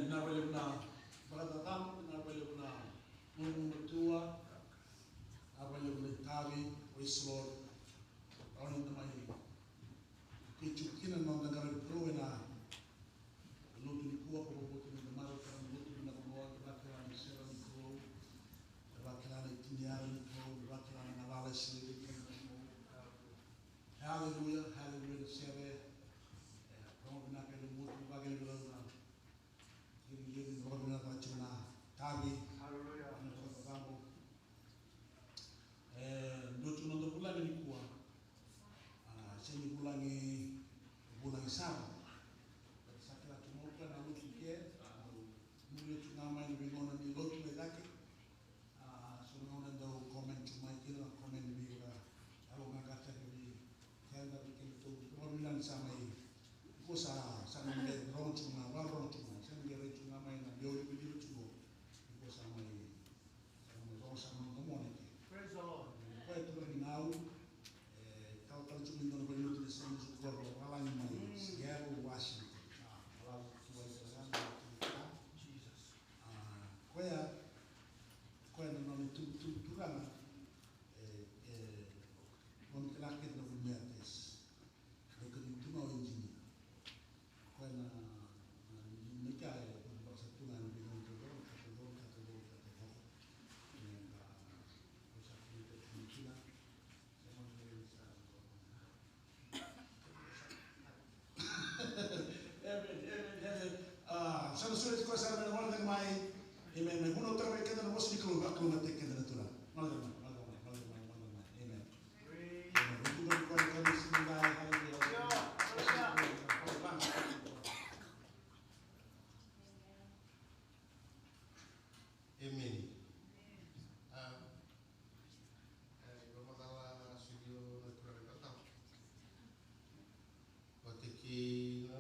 Nabalik na Baratam, nabalik na Mumutua, nabalik na Tabi, Wislord, Ronin na may kichukinan ng nagaritro na luto ni Kuwa, papabuto ni Damaro, karang luto ni Nakamuwa, bakila ni Sera ni Kuwa, bakila ni Tinyara ni Kuwa, bakila ni Navalas ni Kuwa. Hallelujah, hallelujah, Sera. Kamu benar kali mutu bagai benar. Gini orang benar macam na tabi. Hallelujah. Anak kamu. Lucu nonton bulan ini kuah. Sini bulan sama. Sakit cuma kan lalu sikit. Mungkin cuma main bingung nanti lucu lagi. Semua orang tahu komen cuma itu komen lebih lah. Kalau nggak kata lebih, saya tak bikin itu. Orang bilang sama ini. Kosa sama dia ron cuma sama dia cuma main dia lebih cuma sama sama ngomong itu. Praise the Lord. Kau itu lagi ngau, kalau cuma itu berdua di sana syukur orang main Seattle Washington. Kalau cuma itu kan Jesus. Kau yang nonton tu kan, nonton kelakit nonton mertes, dekat itu mau engineer. When nikah bahasa Tuhan bilang tu kata and usah kita cina sama bisa sana sulit kau sana mana dengan mai amen guna terbaik kita nak mesti keluar tekan natural malam amen itu kan kami semua Amen. Bermasalah studio natural datang. Waktu kita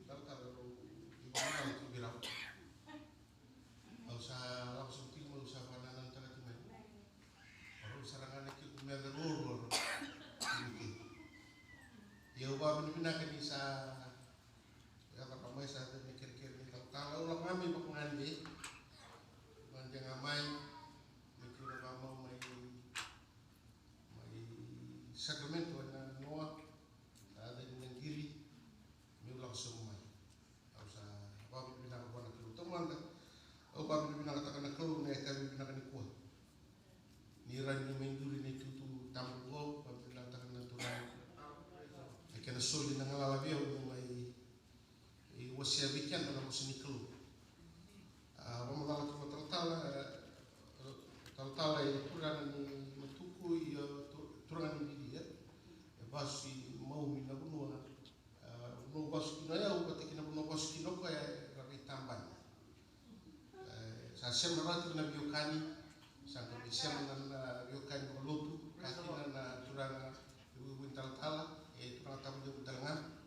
datang di mana itu bilang. Usaha langsung timur usaha pananan tengah timur. Orang serangan itu mergeror. Ya ubah benar-benar kan bisa. Ya kalau mai saat ini kira-kira kalau orang kami pengambil jangan main mikir apa mai Sacramento na Noah ada di kiri mi langsung mai usah apa bina ko na kilo teman o ba bina ka na kilo na ka bina ka ni kuat ni ran ni menduri ni tutu tambu go ba bina ta na turan kena soli na ngala bia mai wasia bikin na mo sini kilo vamos dar tala e turana ni matuku i turana ni dia e basi mau mi na bunua no basi na ya o patikina no basi no ko e rabi tamban sa sembra rati na biokani sa ko sembra na biokani ko lotu kakina na turana ibu tala e turana tamu de dalanga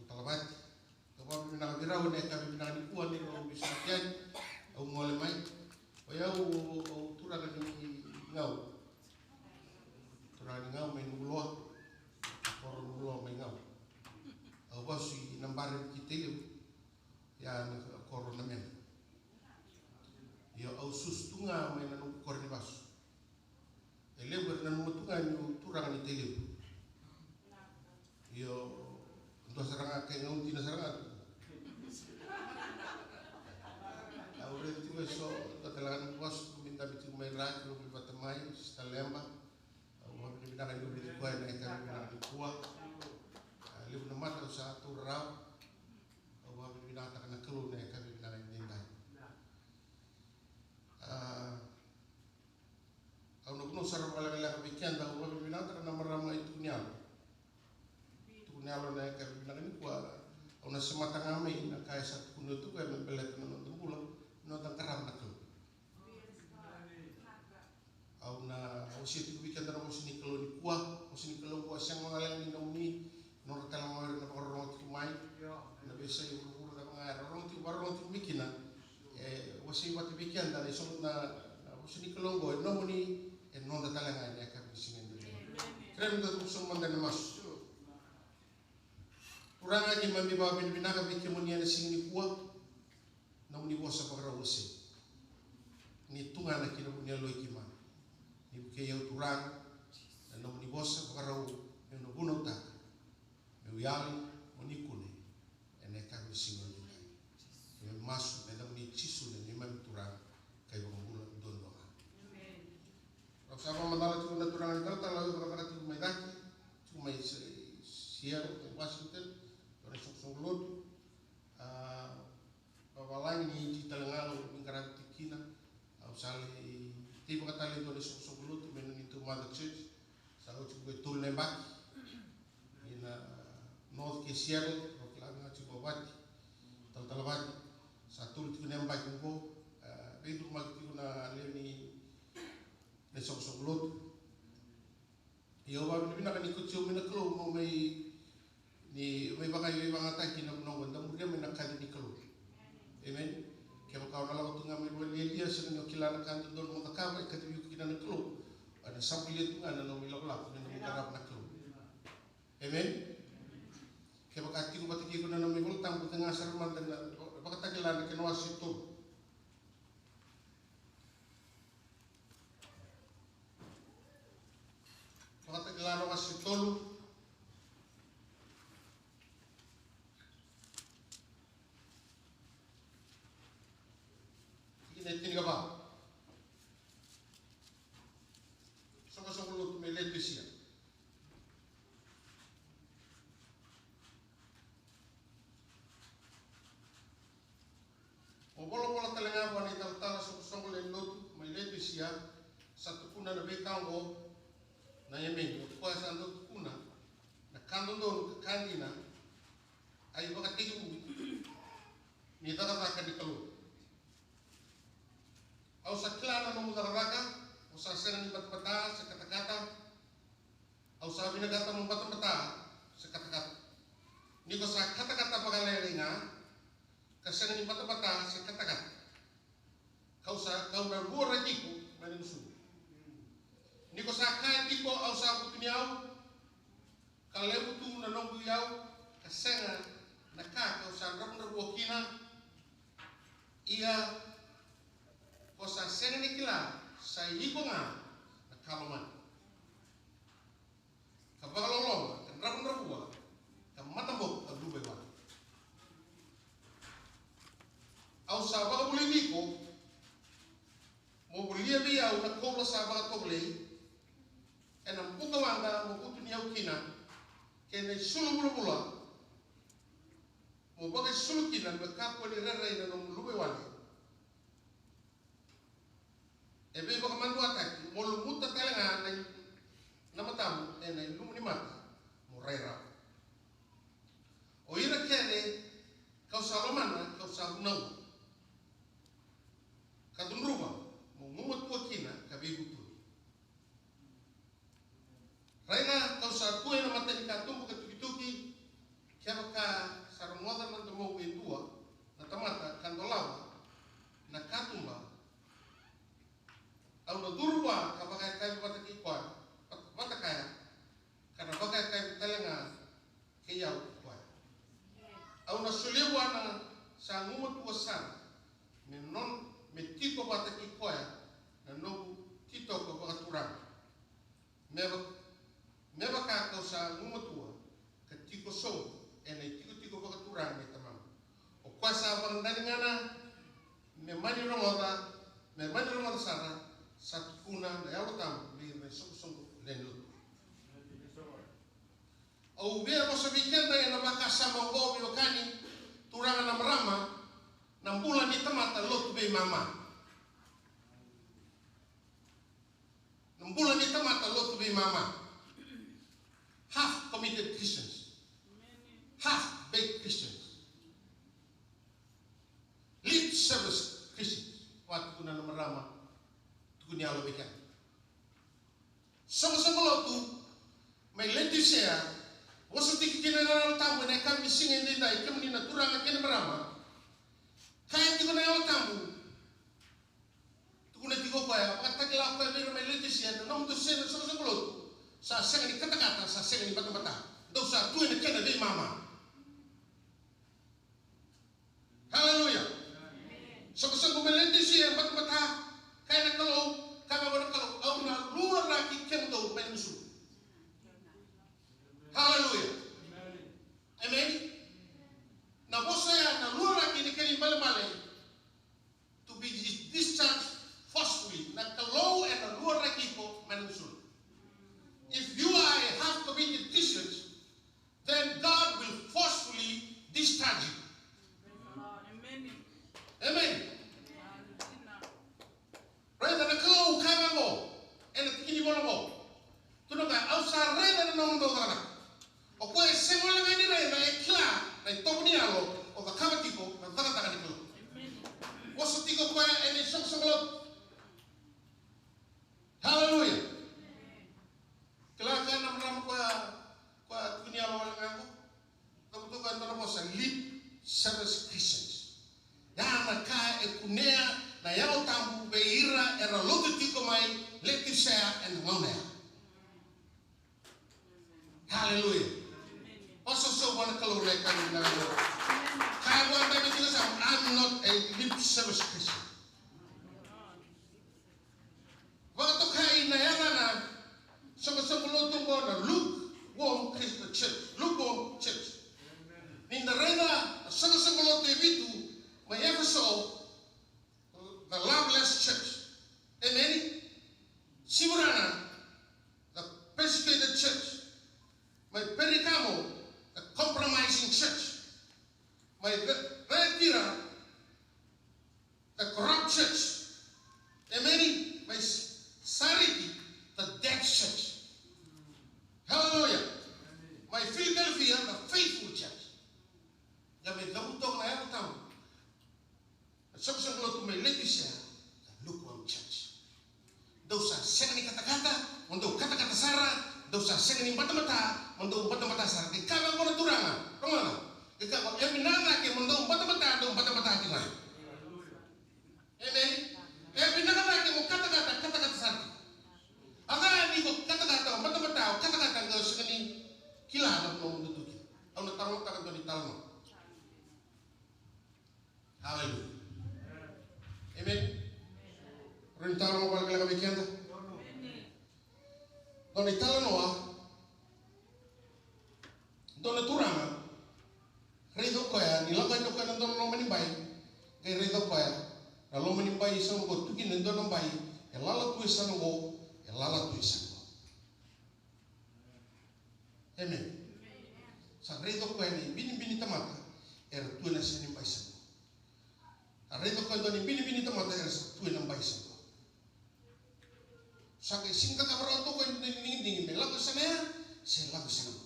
talabat kalau bina birau ne kami bina ni kuan ni ro bisa kian au ngole mai o ya o tura ka ni ngau mai nulo por nulo mai ngau au basi nambar kitele ya corona men yo au sustunga mai na no korni bas ele ber na mutunga ni tura ni tele yo ndo saranga ke ngau tina saranga Ahora itu eso katalan bos minta bitu mai rak lu batamai stalemba au bi bina lu bi ko na ka bina di kuah lu na mata satu raw au bi bina ta kana kelu na ka bina ni ndai au no sarang wala la bikin da au bi bina ta kana marama itu nyal na ka bina ni kuah au na semata ngame na kai satu kuno tu ka membelet na no no tan karam na ko au na au situ bikin da mo sini kelo ni kuah mo sini kelo kuah sang ngalang ni nomni no ta mo na orang tu mai na besa yu uru da mga orang tu mikina wasi wat bikin da so na mo sini kelo go no ni no da talanga ni ka bisingen ni krem da so man da mas Turanga ki mami ba binaka bike munia na singni kuwa na muni bosa pakara wase. Ni tunga na kina munia loi ki mana. Ni buke yau turang na muni bosa pakara no buno ta. Me yali muni kune ene ka singo ni. Me masu na muni chisu ni mami turang kai ba mula don doa. Amen. Sama mandala tu na turang ni ta lalu pakara tu mai daki tu mai Seattle, Washington. Songlotu bawalan ni di talangalo bingkaran tikina au sali tiba kata le dole songlotu menu itu Mother Church sao cuba tul nembak ina North Seattle proklama cuba wat tal satu itu nembak ko begitu mak itu na le ni songlotu yo ba bina kan ikut cium na klo mo may ni may baka taki na nong wanda murya may nakali ni kalu. Amen. Kaya makaw na lang ito nga may wali sa nga kilala kanto doon mga kamay katibiyo kina na kalu. Ano sabi ito nga na nang milaklap na namikarap na kalu. Amen. Kaya makati ko batiki ko na nang mibultang kung nga sarman na baka tagilan na kinawas ito. Baka tagilan na kasi ito. Tiga ba? Sama-sama lu may letis yan. O bola-bola talaga ba ni tal-tala sama-sama lu may letis yan. Satu kuna na bekang o na yamin. O tuwa sa ando kuna na kandong doon kakandina ay baka tiyo ni tatatakan di kalu. Au sa klana no mudaraka, au sa senang bat-bata sa kata-kata, au sa binagata mo bat-bata sa kata-kata. Ni ko sa kata-kata pagalenga, kasenang bat-bata sa kata-kata. Kau na luar diko manusu. Ni ko sa kan diko au sa putuniaw, kalemu tu na nong buyaw, kasenang nakaka au sa rap na buokina, ia kosa senang nikila sa iko nga na kalaman. Kabagalolong, kan rabon-rabua, kan matambok, kan lubay-wala. Au sa baga bulimiko, mo bulia biyaw na kobla sa baga toblay, enang pukawanga mo puto niyaw kina, kaya sulu bula-bula, mo bagay sulu kina, magkapwa ni raray na nung lubay-wala. Ebe baka mandu atak, mo lumuta talaga na matamu, na lumuni mata, mo raira. O ira kene, kau sa romana, kau sa hunaw. Kadunruba, mo ngumot po kina, kabibutul. Raina, kau sa kuya na mata ni katumbo katuki-tuki, kaya baka sa romoda ng tumaw ituwa, na tamata, kandolawa, na katumba, au na durwa kapag kaya pataki kwan patakaya karena bagai kaya talenga kaya kwan au na suliwa na sa ngumot wasan menon metiko pataki kwan na no tito ko pagaturan meba ka kau sa ngumot wa katiko so ene tiko pagaturan ni tamam o kwasa pangdalingana me mani romoda sana satu kuna na yawa tam bi na song lenlo au bia mo sabi kenda na makasama ngo bi okani turanga na marama na mbula ni tamata lot be mama na mbula ni tamata lot be mama half committed Christians half baked Christians lip service Christians waktu kuna na marama kunya lo bikin. Sama-sama lo tu, may letisya, wasu tiki kina tamu na kami singin din dai kami na turang akin berama. Kaya tiko na yo tamu. Tuku na tiko pa ya, pagkatagla ko pero may letisya, nung to sen sama-sama lo. Sa sengan ni kata-kata, sa sengan ni bata-bata. Daw sa tuwi na kena di mama. Haleluya. Oso wana kalau mereka ni nabi. Kaya buat kami juga sama. I'm not a lip service Christian. Waktu kaya inayana na sama-sama tunggu na lukewarm Christian church, lukewarm church. Ninda rena sama-sama lotu itu may episode the loveless church. Amen. Simurana the persecuted church. May perikamo the compromising church. May retira the corrupt church. Amen. May Sariti, the dead church. Hallelujah. My Philadelphia, the faithful church. May damutok na yan tao. At sabi to may Laodicea, the lukewarm church. Daw sa senang ni kata-kata, mandau kata-kata sara, daw sa senang ni mata-mata, mandau mata-mata sara. Ikaw ang turangan. Kamana? Ikaw ang minana ke mandau mata-mata, daw mata-mata tinggal. Amen. Pinakatake mo kata-kata sara. Ang ni ko kata-kata mata-mata kata-kata ng senang kilala mo mundo tuki. Ang natarong kata ni talmo. Hallelujah. Amen. Rentaro mo pala kami kaya. Doon itala noa. Doon naturama. Rito ko ya, nilagay ko ka nandun ng manimbay. Kaya rito ko ya, nalo manimbay isang ko, tukin nandun ng bay, elala tu isang ko, elala tu isang ko. Amen. Sa rito ko ya, bini-bini tamata, tu na siya nimbay isang ko. Rito ko doon, bini-bini tamata, tu na nimbay isang ko. Sakai singkat kabarang tu ko dingin-dingin, may lagu sana ya, saya lagu sana.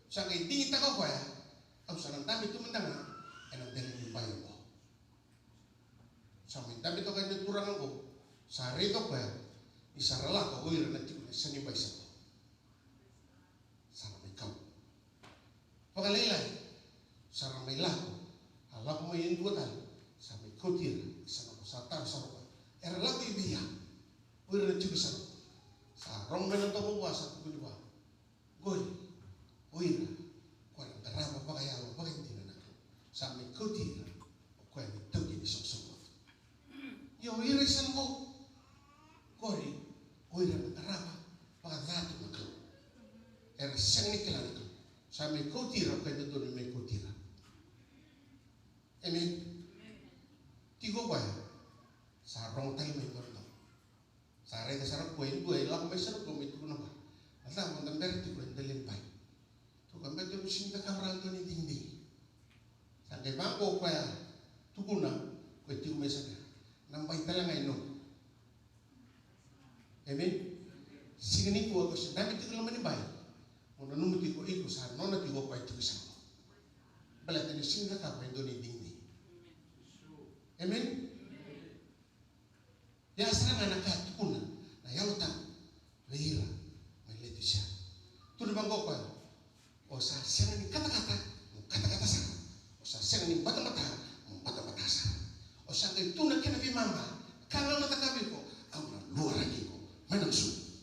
Sakai dingin tako ko ya, ang sanang dami tu mendanga, enang dali nimbay ko. Sampai dami tu kan turang ko, sa rito ko ya, isarala ko, uy, nanti ko sa nimbay sa ko. Sana may kau. Pagalaylay, sana may lago, alam mo yung duwatan, sa may kotir, isa na ko sa tar sa roka. Erala ko ibiya, uy, nanti ko sa roka. Sa rong na nang tamuwa sa tukuliwa. Goy, uy, kuwan ang karama pa kaya mo, bakit hindi na nako? Sa may kotir, o kuwan may tawin isang sumot. Yo, irisan mo. Goy, uy, ang karama, baka nato nako. Erisang ni kailan ito. Sa may kotir, o kuwan doon may kotir. Amen. Tigo ba yan? Sa rong tayo may kotir. Sarai ke sarap kue lang may sarap kung may tuko na ba. Alam mo, namber ti kue dalimpay. Tu kambe tu sinta kamera tu ni dingding. Sampai bangko kue tuko na kue ti kue sana. Nampay talang ay no. Amen. Singani ko ako sa dami ti ko naman ni bay. Muna numuti ko iko sa nona ti ko kue ti ko sana. Balat ni sinta kamera tu ni dingding. Amen. Ya asal anak kat kuna na yalutan leira may Laodicea. Tu bang ko pa o sa senang ni kata-kata sa o sa senang ni mata-mata sa o sa kay tu na kinabi mama kalau mata kabi ko ang luar lagi ko manangsu.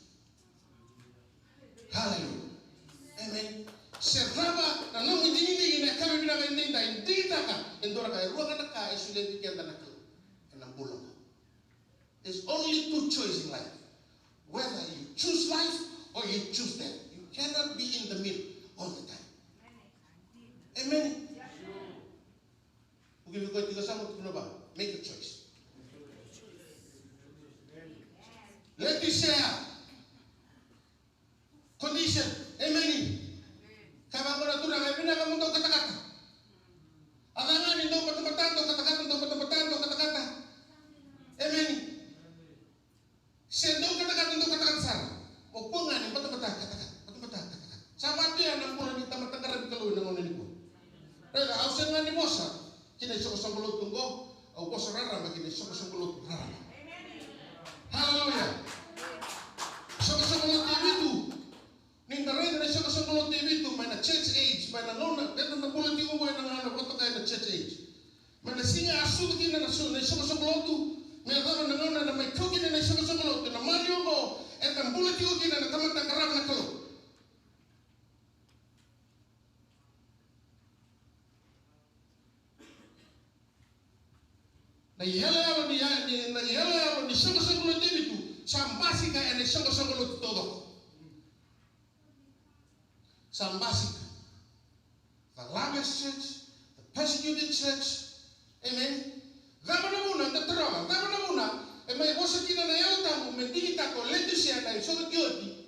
Hallelujah. Amen. Serraba na nung hindi na kami binabindinda hindi ka endora kay ruang anak ka isulit diyan na ko enang bulan. There's only two choices in life. Whether you choose life or you choose death. You cannot be in the middle all the time. Amen. Mungkin kau tiga sama tu kenapa? Make a choice. Laodicea condition. Amen. Kaya ko na tunang ay pinakamundo kata-kata. Alangan ito patapatan kata-kata. Amen. Sendo kata-kata sana. O pungan yung kata-kata. Sama dia nang pula di tamat-tamat kalau nang onin ko. Rela ausen nga ni mosa. Kina iso sa bulot tunggo, o ko sa rara magina iso sa bulot rara. Hallelujah. Sa bulot itu. Ninda rin na iso sa bulot itu may na church age, may na nona, dito na bulot ko mo nang ano ko kay na church age. May na singa asu kina na iso sa bulot may tama na nona na may kuki na iso sa bulot na Mario mo et ang bulot ko kina na tamat ng karab na ko. Na yala ni sanga lo debitu sambasika ene sanga lo todo. Sambasika. The largest church, the persecuted church. Amen. Zamana muna ndatrama, zamana muna e mai bosa kina na yala tamu mendita ko letu sia na so dioti.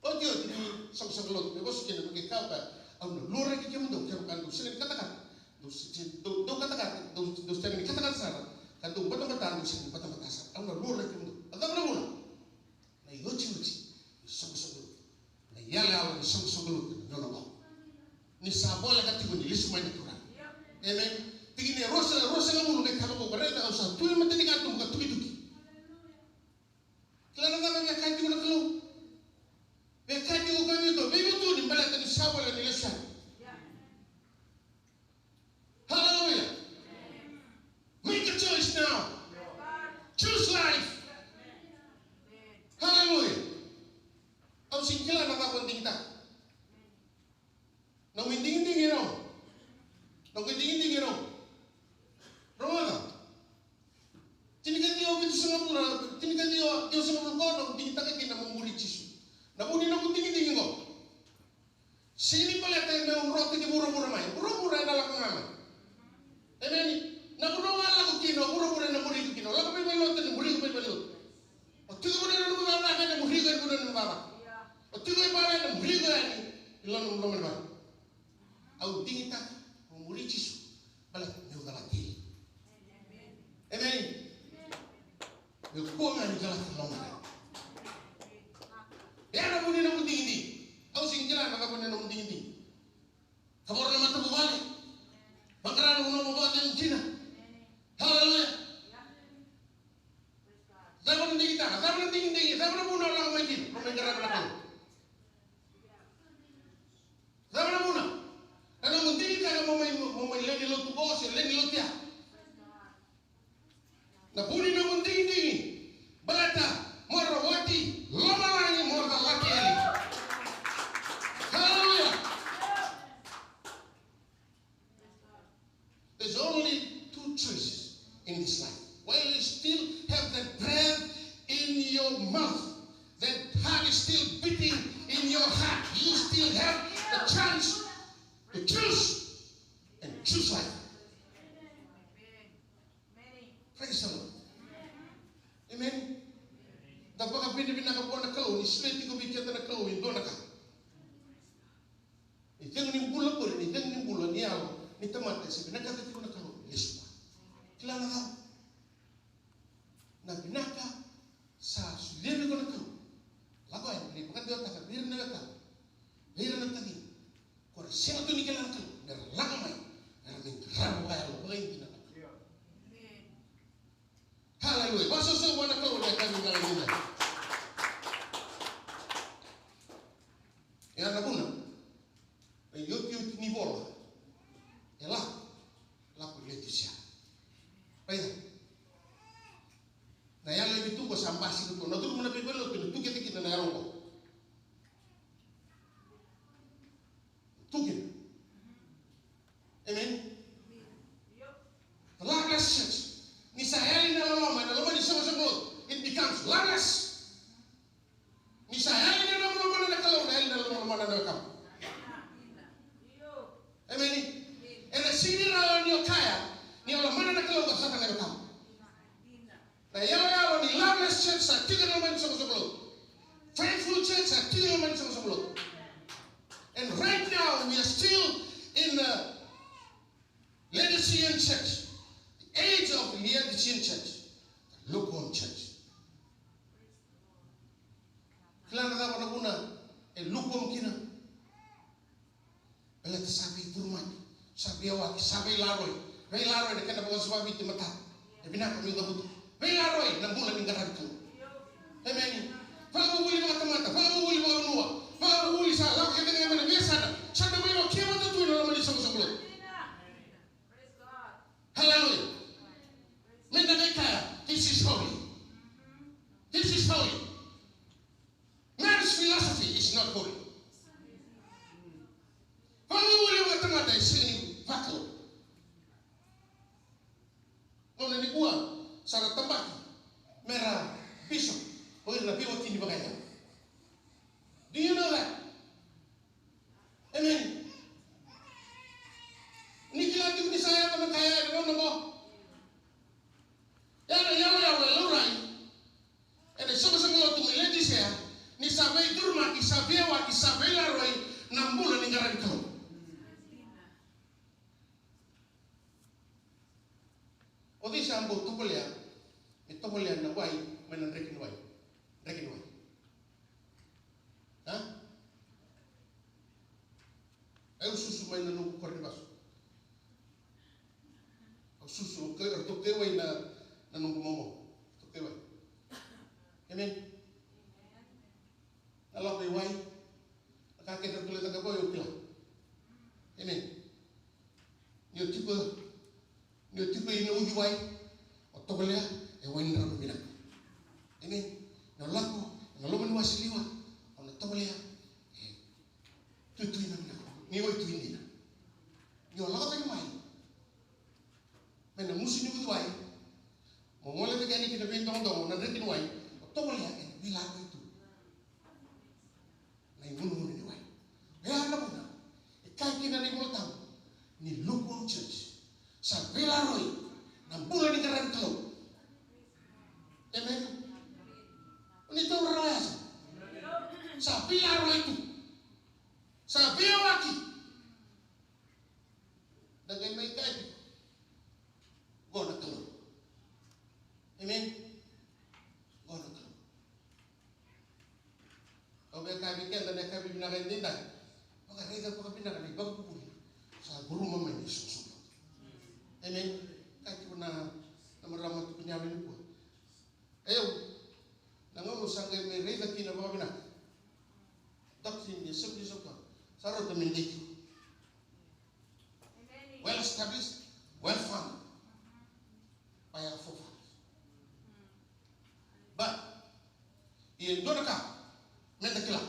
O dioti ni sanga lo me bosa kina ke kapa au no lore ki kemu do kemu kan do sini katakan. Do katakan do sini katakan sana. Kantung batang-batang di sini batang-batang sana. Au no lore ki kemu. Zamana muna. Na yochi sanga na yala ni sanga lo no no. Ni sabola katigo ni lisu mai natural. Amen. Tingine rosa ngamu ne kabo bareta au sa tuwe mateni kantung ka tuki. Kila na me kanti ko nakalo. Be kanti ko kami to be to ni balata ni sabola ni lisu. Hallelujah. Make a choice now. Choose life. Hallelujah. Au singkila na ka konting ta. No winding-ding ino. No winding-ding ino. Romana. Tinikan dia begitu sangat mula. Tinikan dia sangat mula. No winding tak kena memuri cisu. Na buni no winding-ding ino. Sini pala tayo may roti ke mura-mura mai. Mura-mura na lang ngama. Amen. Na kuno ala ko kino mura-mura na muri ko kino. Lagu may lot na muri ko may lot. O tigo mo na mga na na muri ko na mga. O tigo ay para na muri ko ani. Ilon mo naman. Au dingita memuri cisu balik ni galati. Amen. Yo kuanga ni galati longa. Ya na buni na dingindi. Au singila na buni na dingindi. Kamor na mata bubali. Bangara na mo bubali ng China. Hallelujah. Zaman dingita, zaman dingindi, zaman muna lang may kin. Pagkara na ko. Zaman muna. Ano mundin ka mo may leni lo tubos, leni lo tia. Na buni na mundin ding. Balata, morawati, lomalangi morda laki ali. Hallelujah. There's only two choices in this life. While you still have that breath in your mouth, that heart is still beating in your heart, you still have the chance to choose and choose life. Praise the Lord. Amen. Dapat kami binakabuan na kau, isleti ko bikita na kau, indo na ka. Itang nimbulan ko rin, itang nimbulan niya, ni tamate, si binakati ko na kau, lispa. Kilala ka. Na binaka sa sulibi ko na kau. Lago ay, pagkat diyo taka, birin na ka. Birin na tagi. Kung siya ito ni kailangan ka, naralamay, nararamay kaya lo, baka hindi na ka. Hallelujah. Basta sa wana ka, wala kami nalagina. Yan na muna, ay yut ni bola, yala, laku leto siya. Kaya, na yan lang ito ko sa ambasi ko, natulog mo na pipalo, pinutukit-ikit na naroon ko. Tukin. Amen. The loveless church. Ni saheli na lama ni sama-sama. It becomes loveless. Ni saheli na lama na kalau na heli na lama na kam. Amen. And the sini na ni kaya ni lama na kalau ka sa na kam. Na yawa ni loveless church sa tiga na man sama-sama. Faithful church sa tiga na man sama-sama. And right now, we are still in the Laodicean church, the age of the Laodicean church, the lukewarm church. Kailangan na ako na lukewarm kina. Bala sabi turman, sabi awak, sabi laroy. May laroy na kaya na sabi iti mata. E binaka mo yung gabuto. May laroy na bulan ng garag ko. Amen. Pagmamuli mga tamata, pagmamuli mga unuwa. Pagmamuli sa lawa kaya nga mga biasa na. Sa damay mo, kaya mo tutuin na naman isang sablot. Hallelujah. May nagay kaya, this is holy. This is holy. Man's philosophy is not holy. Pagmamuli mga tamata is singing battle. Nung nanikuha, sabia wa isabela roi nambula ni ngaran kalau. Odi sambo tukolia, itokolia na wai menan rekin wai. Hah? Ayo susu main nanu korni basu. Susu ke to kewai na nanu momo. To kewai. Amen. Allah be wai. Ka ke to kule ta ko yo kila. Amen. Yo tipe ina uji wai. O to kule e wai na bina. Amen. No lako, no lo menu asiliwa. Ona to kule tu ina ni wai tu ina. Yo lako ta mai. Mena musi ni uji wai. Mo ngole te kani kita bintong dong na rekin wai. To kule en bila itu. Nai munu ni wai. Ya na puna. Ikai kina ni multang. Ni lukuang church. Sa bila roi. Na bulan ni karan kalau. Amen. Ini tu raya sa. Sa bila roi itu. Sa bila waki. Dagai mai kai. Gona kalau. Amen. Gona kalau. Obe kami kan dan kami binakan dinda. Maka rega ko binakan ni bagu pun. Sa guru mama ni susu. Amen. Kaki na namaramat ko niya ni po. Ayo. Nangono sangai me rega kina bawa bina. Daksin ni sabli soka. Saro to mendiki. Well established, well founded. By our forefathers. But in Donaka, Mentakila.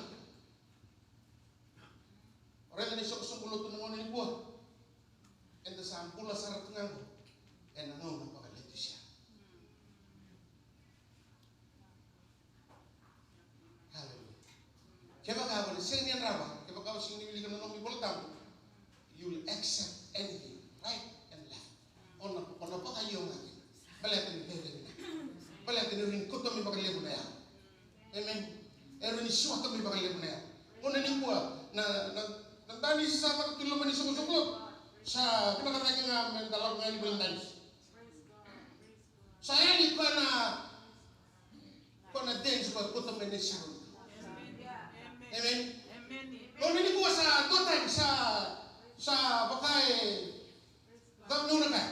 Orang ni sok mulut tu nangon ni buah. Enda sampula sarat nganggo. Enda nangon apa kali itu sia. Hallelujah. Keba ka bali sing ni raba, keba ka sing ni wili kana nomi boltam. You will accept anything, right and left. Ona pa kayo ngaki. Balatin rin kuto mi bakal lebu na ya. Amen. Ero ni suatu mi bakal lebu na ya. Ona ni buah na tani sa mga kilo man isok-isok sa pinakatake nga mentalog nga ni Belandanis. Saya ni ko na dance ko kuto man ni siya. Amen. Ona ni buah sa totan sa bakay gawin na ka.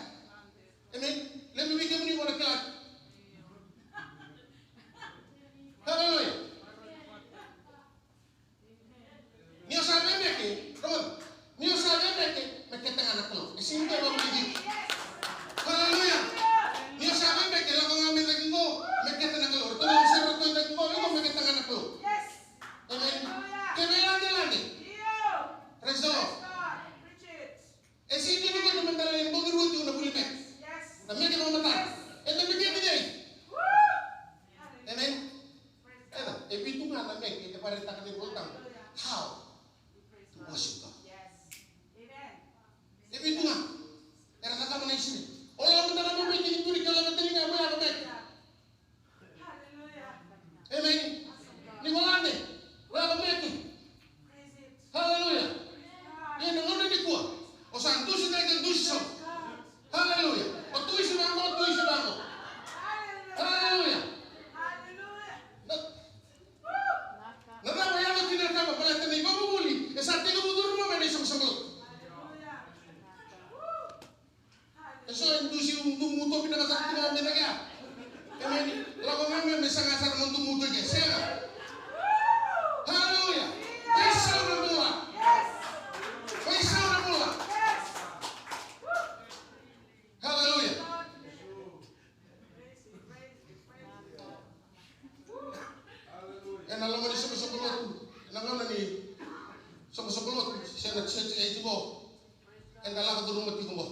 Amen. Let me begin with what I got. Hallelujah. Niyo sabi meke, come on. Niyo sabi meke, makita anak lo. Isin to bang bigi. Hallelujah. Niyo sabi meke, lang ang amin lagi mo, makita anak lo. Ito lang sa roto lagi mo, makita anak lo. Amen. Kaya praise the Lord. Isin hindi ko naman talaga yung bugirut yung nabulimek. Namanya kita memetar. Itu begitu jadi. Amen. Itu itu nggak namanya kita pada takkan diboltang. How to worship God. Itu nggak. Karena kata mana sini. Orang kita nama baik itu di kalau betul nggak boleh apa baik. Amen. Ni malande. Boleh apa baik. Hallelujah. Dia nengono di kuah. O santo si tak kentu si so. Hallelujah. O tu isi bango. Hallelujah. Nada ya no tiene cama para tener como buli. Esa tengo budur mo me isok sablot. Eso endusi muto pinakasak tino me naga. Amen. Lago me sangasar mo muto ke sera. Hallelujah. Eso na mula. Eso na mula. Hallelujah. Alam mo ni sumusukulot. Nangaw ni sumusukulot. Siya nag-search mo. And dala ka doon mo mo.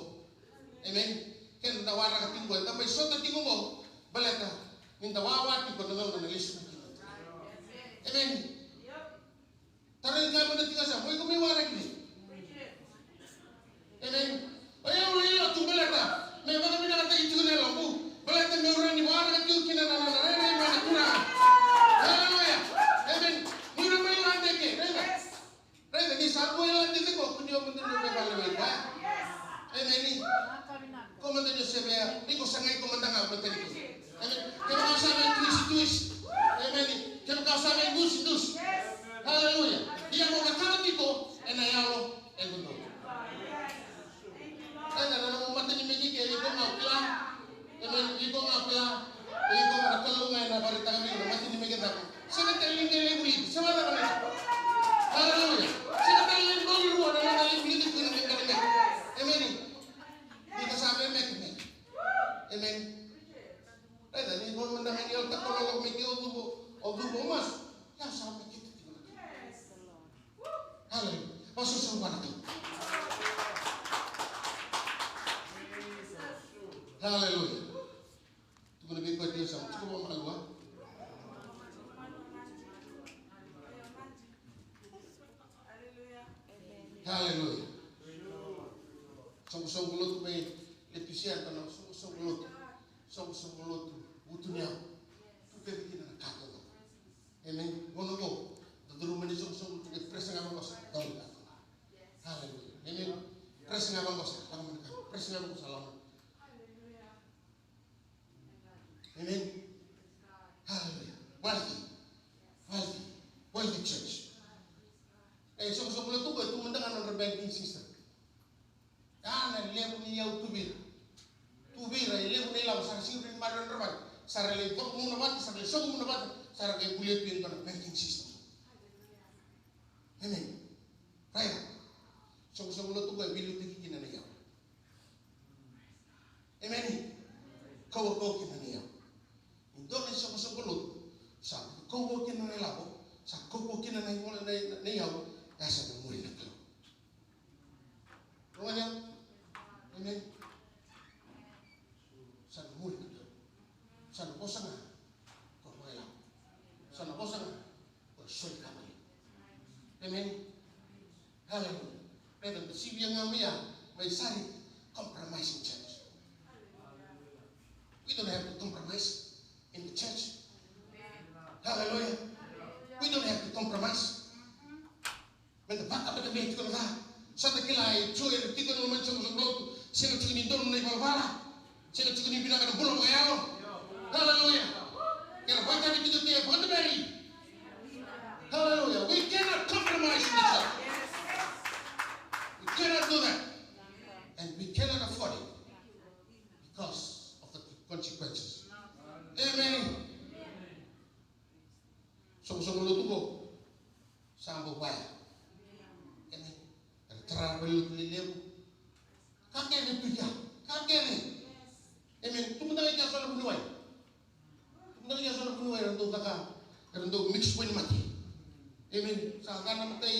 Amen. Kaya nawara ka tinggo. At may sota tinggo mo. Balata. Nindawawa tinggo. Nangaw na nalis mo. Amen. Tarin ka mo na tingga sa. Huwag kumiwara kini. Amen. Ayaw mo yun. Itong balata. May mga minakatay ito na lang po. Balata may orang ni wara ka tinggo. Kinanananay. May mga kurang. Hallelujah. Amen. Ni naman yung ande Posso ser um guarda. Hallelujah. Tu kena bagi dia sama. Cuba malu ah. Hallelujah. Song mulut may letisian kana song mulut. Song mulut utunya. Tu kena kita nak kata. Amen. Ngono mo. Dulu meni song tu presa ngam kos. Hallelujah. Amen. Presa ngam kos. Presa ngam kos salam. Amen. Hallelujah. Wealthy church. So mulut tu itu mendengar under banking system. Ana lebu ni yau tubir. Lebu ni lau sar singrin madan rabat. Sar le tok mu nabat, sar le sok mu nabat, sar ke bulet pin kana banking system. Amen. Right. So mulut tu bilu tiki kina ni yau. Amen. Kau kina ni yau. Indonesia so mulut. Sa kau kina ni lau. Sa kau kina ni yau. Asa na muri na to. Rumahnya, amen. Sa na muri na to. Sa na bosan na, kau boleh. Sa na bosan na, kau sulit kami. Amen. Hallelujah. Pero si biang ngamia, may sari compromise in church. We don't have to compromise in the church. Hallelujah. We don't have to compromise. Menda baka pada me tikon la sata kilai joy tikon lo manchong songlo sino tikon indon nei balbala sino tikon bina kana bulo yalo. Hallelujah. Kera baka ni tikon te bondberi. Hallelujah. We cannot compromise in the church. We cannot do that. And we cannot afford it because of the consequences. Amen. Song-song lo tubo sambo baya. Travel lebu. Kakek itu ya, kakek ni. Amen. Tunggu tengah dia soal penuai. Tunggu tengah soal penuai untuk kakak, untuk mix pun mati. Amen. Sahaja mati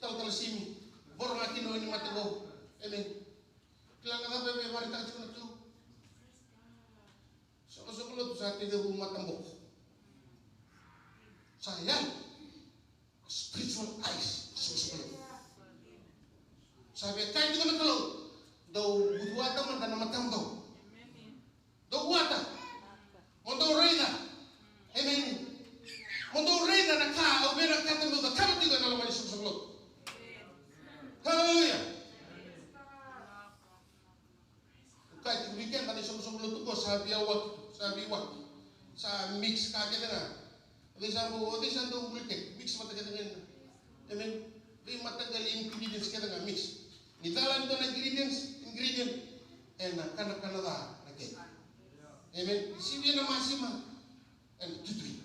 tahu simi. Bor mati no ini mati go. Amen. Kelang apa bebe mari tak cuma tu. Sebelum tu saat itu rumah tembok. Sayang spiritual eyes sebelum. Sabi kahit di ko nagkalaw, daw buduwata man na matang daw. Daw buwata. Mondo reyna. Amen. Mondo reyna na ka, o meron katang daw, kamati ko na laman isang saglot. Hallelujah. Kahit weekend, kani isang saglot ko, sabi waktu. Sa mix kagad na. Odi sa daw ulitek, mix matagal na. Amen. Di matagal ingredients kita nga mix. Ni dalam itu ingredient, enak kana dah, okay. Amen. Si dia nama sima, and tutui.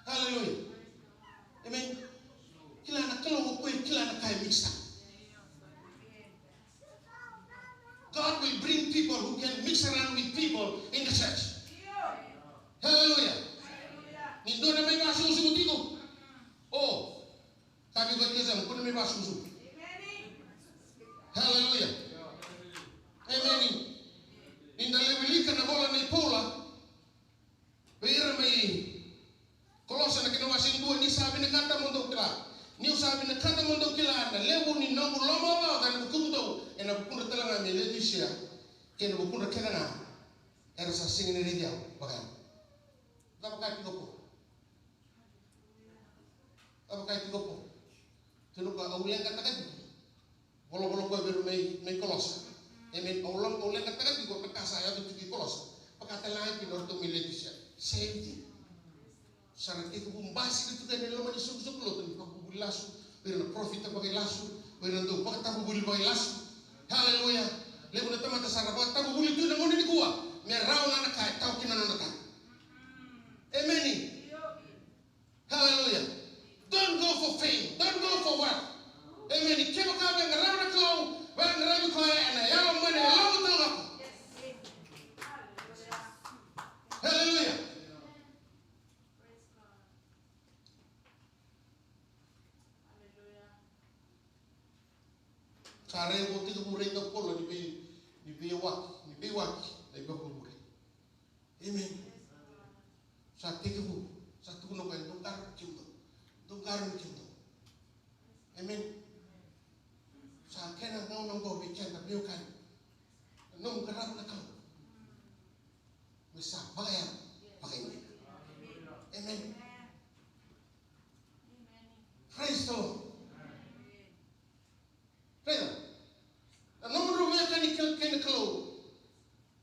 Hallelujah. Amen. Kila nak kalau kau kila nak kaya mixta. God will bring people who can mix around with people in the church. Hallelujah. Ni do na may basusu dito. Oh, sabi ko kaya kung may basusu. Hallelujah. Amen. Inda levelika na bola na ipola. Beira may kolosa na kinawasing buwan ni sabi na kanta mundo kila. Ni sabi na kanta mundo kila na lewo ni nangu loma na bukundo e na bukunda talanga me Leticia ke na bukunda kila na era sa singin ni dia bagan. Dapat tigopo. Dapat tigopo. Tunuka aulian katakan bolo-bolo ko beru may kolosa. Amen. Ulang katakan di ko saya tu di kolosa. Pakata lain pinor tu Leticia. Safety. Sarang itu bumbasi itu kan dalam ni sub lo tu pagubuli lasu. Beru profit pakai lasu. Beru tu pakai pagubuli pakai lasu. Hallelujah. Lebu na tamata sarang pakai pagubuli tu nangon ni kuwa. Merau na kai tau kinan na. Amen. Hallelujah. Don't go for fame. Don't go for what? Amen. Kemo ka ba ngaraw na ko, ba ngaraw ko na yaw mo na yaw to ako. Hallelujah. Sare ko tika mure no polo ni be waki dai ba ko mure. Amen. Sa tika bu sa tu no kan tungkar cimto. Amen. Sa kena ngau nang go be centa biu kan. Nung kerap na kau. Bisa pakai ini. Amen. Praise the Lord. Praise the Lord. The number of mechanical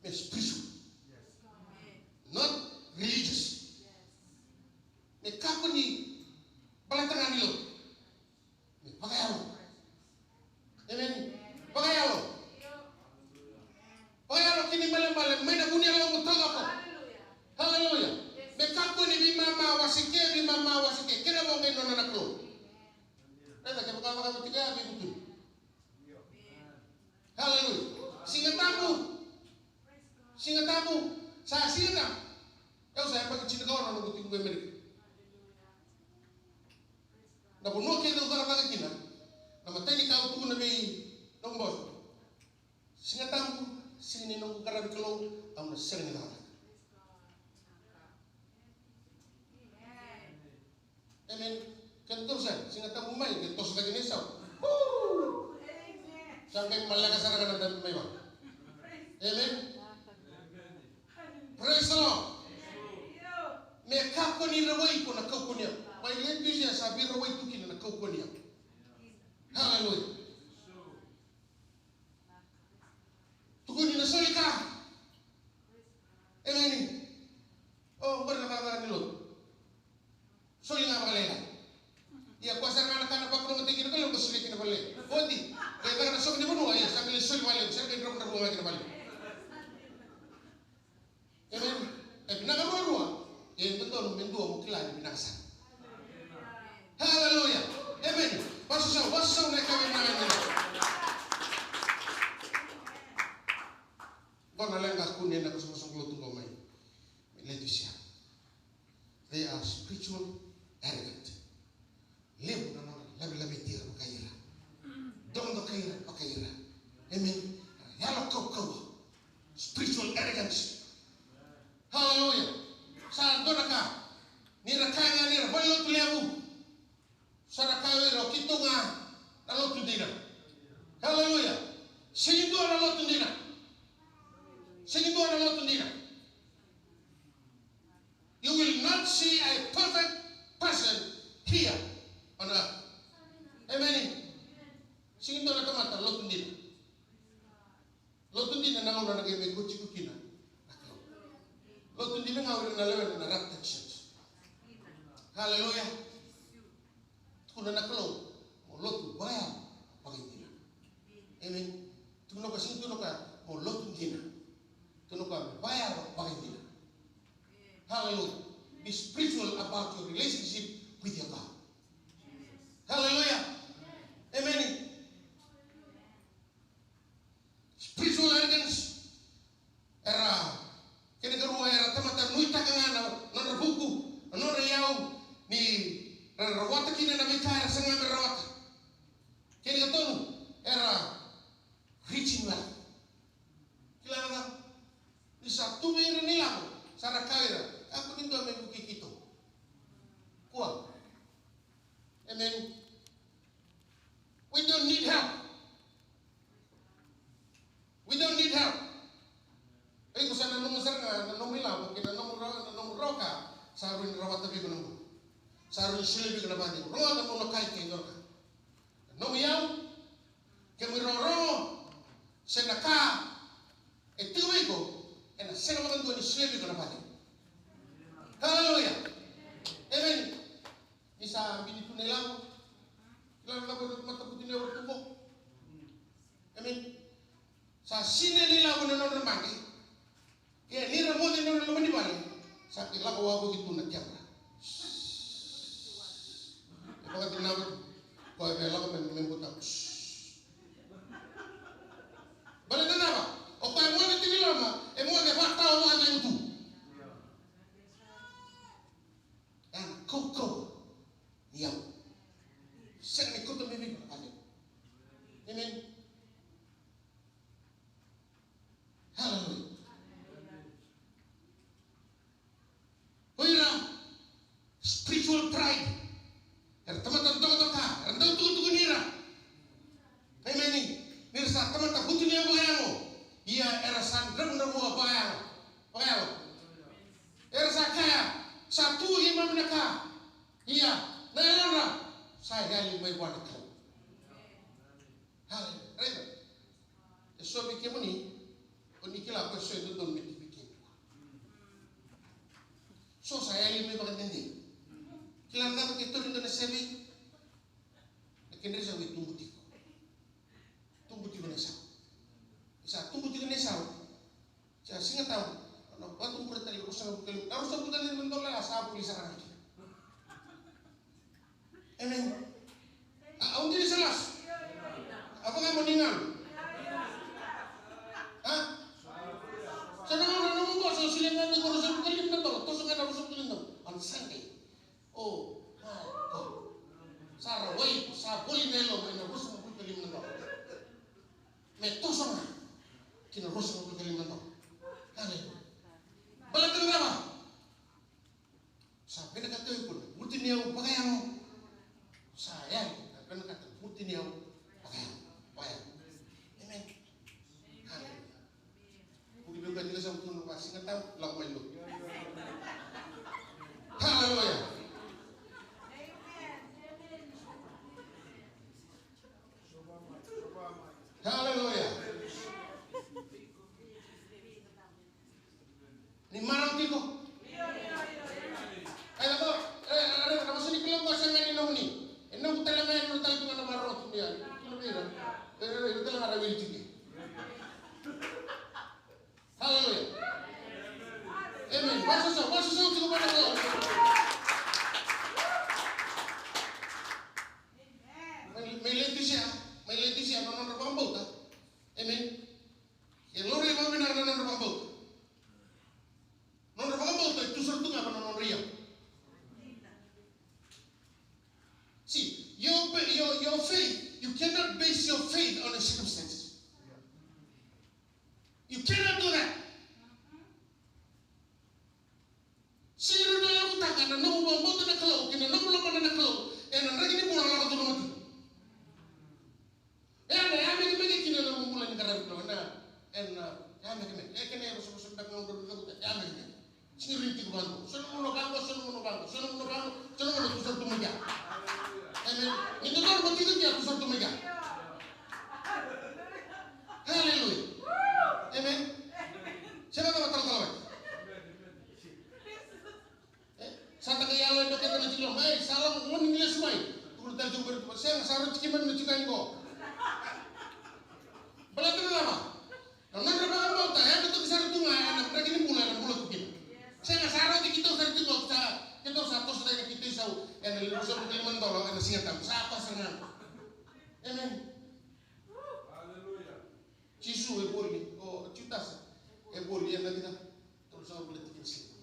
is spiritual, not religious. The company balatangan nilo. Pakai alo. Amen. Pakai alo. Pakai alo kini malam-malam main aku ni alo mutong apa? Hallelujah. The company bi mama wasike. Kena mau main nona naklo. Rasa kau tiga abi betul. Hallelujah. Singa tamu. Saya singa. Eu saya pakai cinta kau nona buting gue Amerika. Na bono ke do gara kina. Na mateni kau tu na mei nong bos. Singa tamu sini nong gara bikelo am na sering na. Amen. Kan tu saya singa tamu mai ke tos lagi ni sao. Sampai malaga sarana dan mewah. Amen. Praise the Lord. Me kako ni rawai ko na kau kunia. Mai lentu sia sabi rawai tu kina na kau kunia. Hallelujah. Tukuni na solika. Amen. Oh, berapa ni lo. Solika balela. Ya kuasa anak-anak apa perlu ngetik kalau kesulitan kita balik. Bodi, kita nak sok ni pun ya sambil sul balik, sambil drop rumah kita balik. Amen. Bina kamu ya betul mendua mukilan binasa. Hallelujah. Amen. Pasal nak kami mana ni. Kau nak lengkap kuning nak semua keluar tunggu mai. Letusia. They are spiritual arrogant. Lebu na labi tira pakaira. Dondo kaira pakaira. Amen. Yalo kau. Spiritual arrogance. Hallelujah. Sa donaka. Nira kanya nira balot lebu. Sara kairo kitunga nalot dina. Hallelujah. Singindo nalot dina. You will not see a perfect person here on earth. Amen. Singindo na kamata lotun dina na ngawra na game ko chikukina. Lotun dina ngawra na lewen na rapta church. Hallelujah. Kuna na klo mo lotu baya pagindina. Amen. Tuno ka sinto ka mo lotun dina. Tuno ka baya pagindina. Hallelujah. Be spiritual about your relationship with your God. Hallelujah. Amen. Spiritual arrogance. Era kini kerua era tamata nuita kangana non buku non yau ni rawata kini na mikara sanga rawata. Kini katonu era reaching well. Kilala ni satu mira ni lang sara kaira aku nindu ame buki kito. Kuat. Amen. We don't need help. Iko sana nomo sarga na nomo ila mungkin na nomo roka sarun rawat tabi ko nomo. Sarun sili bi ko na bani. Roa na nomo kai kay dorka. Nomo yaw kemiroro senaka etuwi ko ena sena makandu ni sili bi ko na bani. Hallelujah. Amen. Isa bini tunelang ilang lagu mata putih ni orang tumbuk. Amen. Sa sine nila ko na non mandi. Kaya ni ramo ni non lamani bali. Sa kila ko wago gitu na tiapra. Ito ka tinawag ko ay bela ko membuta. Balik na ba? O kaya mo na tinilama, mo na fakta o ano yung tu. Yan, kau. Yaw. Sen ni kuto bibi ko. Amen. vai buat kau. Hal, right? So bikin ni, oni kila apa so itu don meti bikin. So saya ini bagai ini. Kila nggak begitu Indonesia bi, akhirnya saya tunggu tiga nesa. Saat tunggu tiga nesa, saya singa tahu. Kalau batu berat tadi harus aku tadi mentolah asal polis sekarang ini. Amen. Ang dili salas. Apa nga maningan? Ha? Sa nangunang mo so sila nga nagurusap kalim na to. Tosok nga narusap kalim na. On Sunday. Oh, my God. Sa raway, sa bulinelo, may narusap kalim na to. May tosok nga. Kinarusap kalim na to. Hallelujah. Balatang nga ba? Sabi na katoy ko, buti niya ang pagayang sayang, kan kata buti niya pagayang. Amen. Hallelujah. Kung ibigay nila sa tunong kasi nga tao, lang may look. Hallelujah. Hallelujah. Ni marang tiko. Ay ako, ada masih dibilang bahasa ngani noni. Enam talaga yang mental itu nama marot dia. Lebih itu telah ada wilayah. Hallelujah. Amen. Masuk cukup pada Allah. May Leticia, non rabambauta. Amen. Yang lori mau benar non rabambauta. Non rabambauta itu sertu ngapa non ria. See, your faith, you cannot base your faith on the circumstances. You cannot do that. Sino na yung utang na namubuang na kalau, kina namulaman na kalau, ang ragi ni pulang lang ito mati. Yame kina namumulan ni karabit na, yame kina yung sumusundak ng kabut, yame kina. Sinirinti ko ba? Sino mo nabango, tusar tumagya. Amen. Itu kan begitu dia tusar tumagya. Hallelujah. Amen. Siapa nama tertawa? Santa kaya lo itu kita nanti loh, salam mau nilai semai. Turun dari jumpa itu, saya saran cikiman mencikain kok. Belajar lama. Karena berapa bau tak? Yang itu besar tunga, anak mereka ini mulai tukin. Saya saran kita besar tunga, kita satu sedang kita tahu, yang lebih besar mungkin mentolong, yang singatan, siapa senang? Amen. Cisu eboli, oh citas, eboli yang lagi dah, terus saya boleh tikin sih.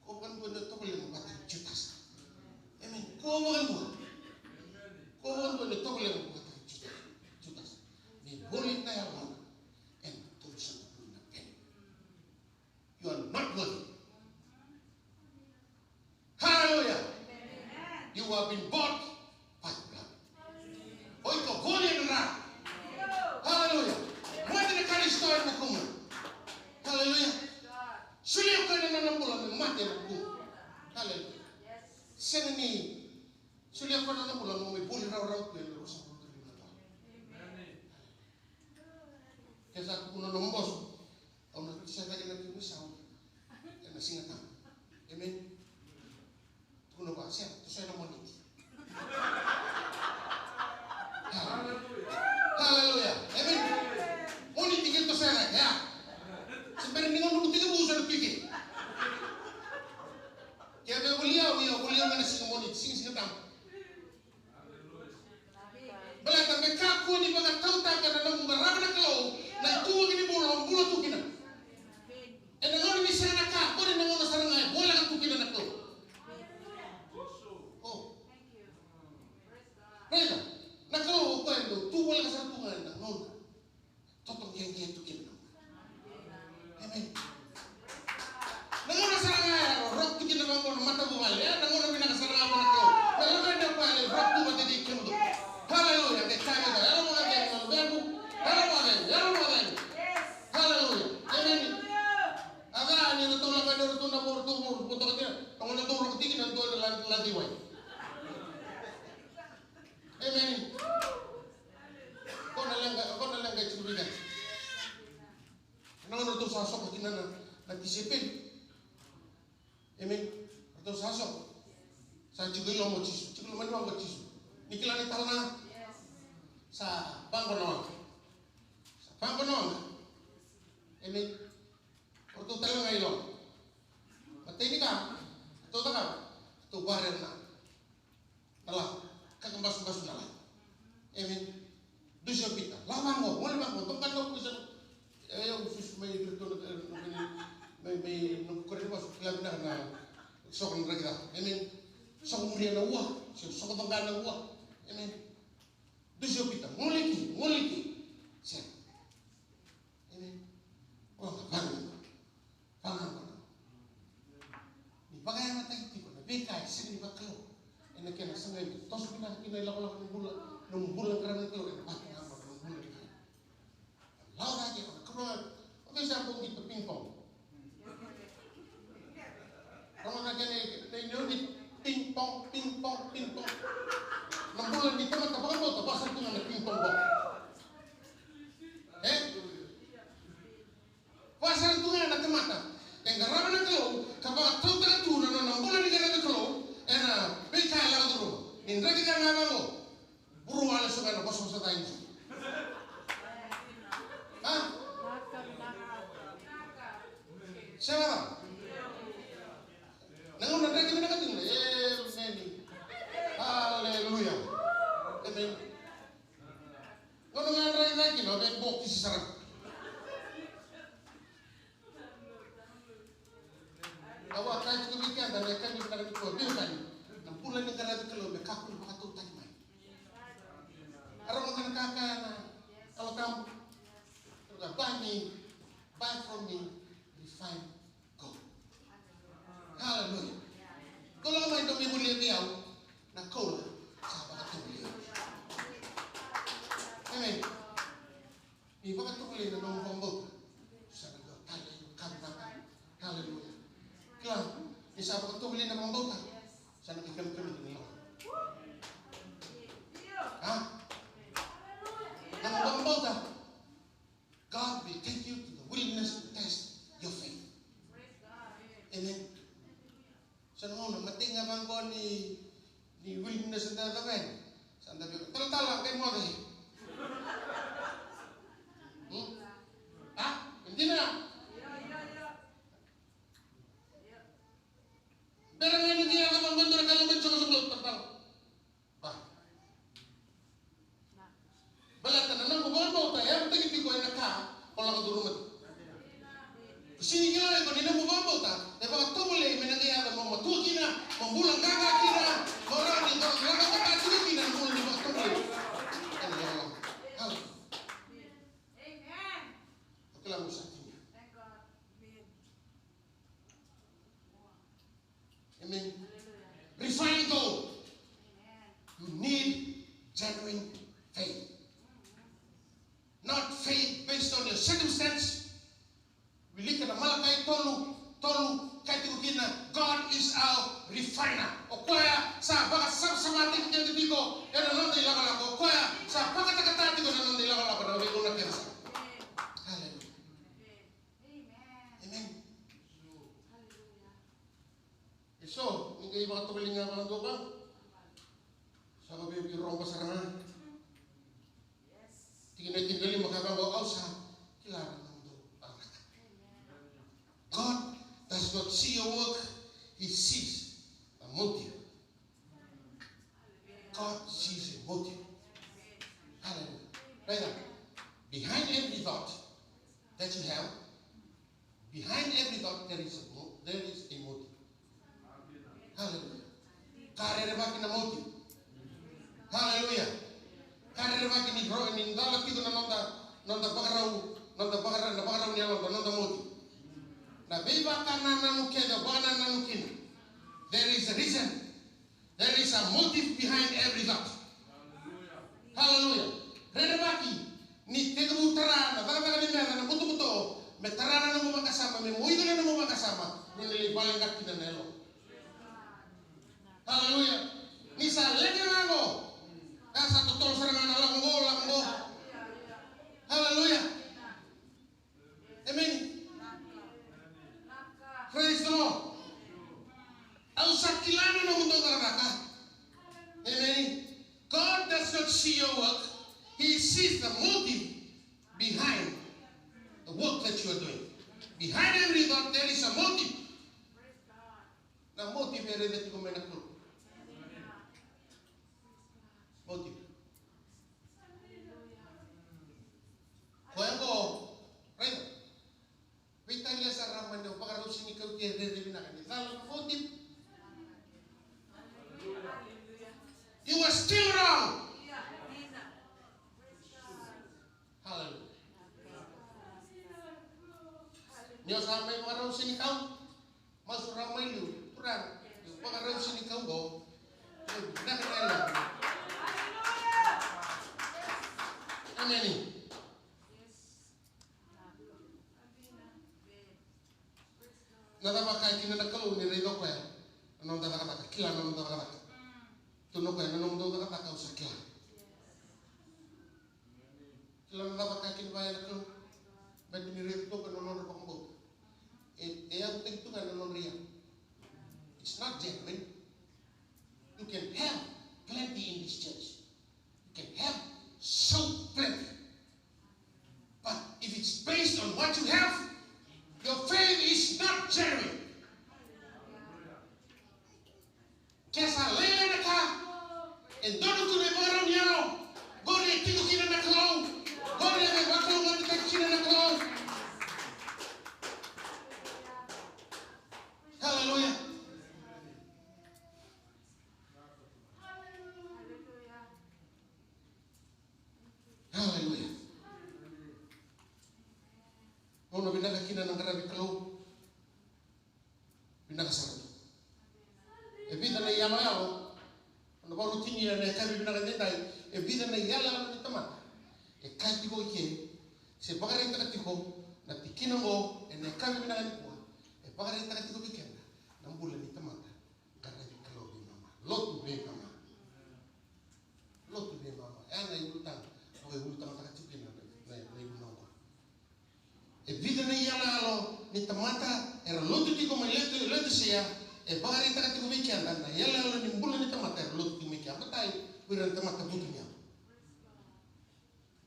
Kau kan boleh tu boleh membaca citas. Amen. Kau kan boleh tu boleh membaca citas. Ni boleh tayar mana? Terus saya boleh nak. You are not worthy. Hallelujah. You have been bought by blood. Oh, itu boleh benar. Hallelujah. Mati nak kali story nak kumul. Hallelujah. Sulit kan nak pulang mati nak kumul. Hallelujah. Sen ni sulit kan nak pulang mau boleh raw tu yang rosak tu ni nak. Kisah kuno nombos. Orang saya tadi nak kini sahur. Yang singatan. Amen. Kuno ba siya? Ito siya naman ito. Hallelujah. Amen. Oni tinggal to siya na. Ya. Sebenarnya ni ngomong tiga bulan pikir. Kaya ba kuliah mana sing moni sing tam. Belakang bekaku ni baga tahu tak kana nang marami na kalau na tuwa gini bulo tu kina. E nangoni ni sana ka, ko ni nangono sana ngai, bola ka tu kina na ko. Rena, nakalo ko endo, tu wala ka sa tunga na non. Totong yang tu kina. Amen. Nangono sana ngai, rok tu kina bango mata bumal ya, nangono bina ka sana ngai ko. Kalau ada pa le rok tu mate di kino. Hallelujah, ke kaya da. Yalo mga kaya ng verbo. Yalo mga. Hallelujah. Amen. Aga ni natulog ka dito na porto puto ka. Ang natulog tingin ng tuwa lantiway. Amen. disiplin. Amen. Atau sasok. Sa juga lo mo chisu, juga lo mo chisu. Nikila ni talna. Sa pangkonon. Sa pangkonon. Amen. Atau talna ngai lo. Matay ni ka. Atau taka. Atau bareng na. Nala. Kakambas-bas na lang. Amen. Dusyo pita. Lawan mo. Wala bang mo. Tungkan lo ko sa ayaw sus may dito may nagkukurin mo kaya na sokong raga. Amen. Sokong muli na uwa. Sokong tanggal na uwa. Amen. Dusyo pita. Nguliki. Siya. Amen. Oh, pangan. Ni bagay matay tipo na bekay sini baklo. Ena kena sangay tos pina kinailaw nung bulan karena itu mati apa nung bulan itu. Lawan aja kalau oke sambung gitu pingpong. Kalau nak ni pingpong. Nung bulan itu mah kapag mo to pasal tu na pingpong bo. Pasal tu na temata. Yang garaman na kalau kapag tu na nung bulan ni kana kalau ena bekay lang tu. Indra kita ngabang burung ala suka na kosong sa tayo. Ha? Siapa? Nangun na tayo nakating na. Haleluya. Amen. Kung nga tayo no, may bok si sarap. Awa tayo kumikian dan mereka ni kita ko biutan. Nang pulan ni karatu kalau mereka pun makatutan mai. Orang kakak kalau kamu buy from me refined gold. Hallelujah. Kalau kamu itu mibuli dia, nak kau lah sahabat tu beli. Amen. Ibu kata beli na nong pambot. Sabi ko, hallelujah. Kaya, sahabat tu beli na pambot. Sana kami ni Allah. Ah. God will take you to the wilderness to test your faith. Amen. So nung mati nga bang ko ni wilderness na tatamen. Saan tabi ko? Tala kayo mo rin. Hindi na. Pero ngayon hindi na kapag bando na kalumit sa kasablot. Tagtala. Balatan na nang bubangan mo tayo, ang tagiti ko ay naka, wala ka durumad. Sini kila ko nina bubangan mo ta, e baka tumuli menangiyada mo matuki na, mambulang kakaki na, marami ko nakakakatuki na mo ni baka tumuli. Ano lang. Halo. Amen. Pagkala mo sa atin niya. Amen. Refined gold. You need genuine faith. Not faith based on your circumstance. We look at the Malachi tolu katikukina. God is our refiner. Okoya sa baga sama tiknya tiko. Yana nonde lagalako. Okoya sa baga takata tiko na nonde lagalako na wego na kensa. Hallelujah. Amen. Hallelujah. So, ningay iba katubilinga ka ng doba. Sa kabibi rompa sarana. Tingin makabang sa kilala ng anak. God does not see your work, He sees a motive. God sees a motive. Hallelujah. Right now, behind every thought that you have, behind every thought there is a motive. Hallelujah. Karera baki na motive. Hallelujah. Karena bagi ni bro ni dalam itu nonda bagarau ni alam nonda moti. Na beba kana nanu keda bana nanu kin. There is a reason. There is a motive behind every thought. Hallelujah. Reda bagi ni tegu utara na baga ni mera na buto metarana na mo makasama me moido na mo makasama. Nili paling kaki na nelo. Hallelujah. Ni sa lenya nango. Kasa totol serangan langgo. Haleluya. Amen. your work, He sees the motive behind the work that you are doing. Behind every thought, there is a motive. Now, motive is that you may not know. Motive. Kau right? Vitalia sarama ndio mpaka rosi nikautia rere binakani. Kalau motive, you are still wrong. Hallelujah. Nyo sa may mga raw sinikau, masuk ramai lu, kurang. Yung mga raw sinikau go, nakakailan. Amen. Nadama kaya kinanakaw ni Rito kaya, anong tatakataka, kila anong tatakataka. Tunog kaya, anong tatakataka sa kila. Kila nadama kaya kinabaya nakaw, ba't ni Rito ka nanonood pa kong buka. Ang tingtungan ng Ria. It's not genuine. You can have plenty in this church. You can have so plenty. But if it's based on what you have, your faith is not genuine. Kesa lele ka, and don't do the bottom yellow. Go to the kina na klaw. Go to the bakal mo the kina na klaw. Hallelujah. Hallelujah. Ono binakakina ng grabe kalaw. Binakasarap. Vida na yama yao. Ano ba rutin niya na kabi binakatintay. Vida na yala ang nitaman. Kati ko iye. Si bakarin takatiko. Natikinan ko. Na kabi binakatiko. Bakarin takatiko bikin. Nang bulan nitaman. Grabe kalaw din mama. Lot be mama. Lot be mama. Ana yutang. Okay, utang takatikin na ibunang ko. Vida na yala alo nitamata. Era lotu tiko leto siya. Bagarin takatiko bikin. Na yala alo nimbulan nitamata. Era lotu tiko bikin. Patay. Wiran tamata buto niya.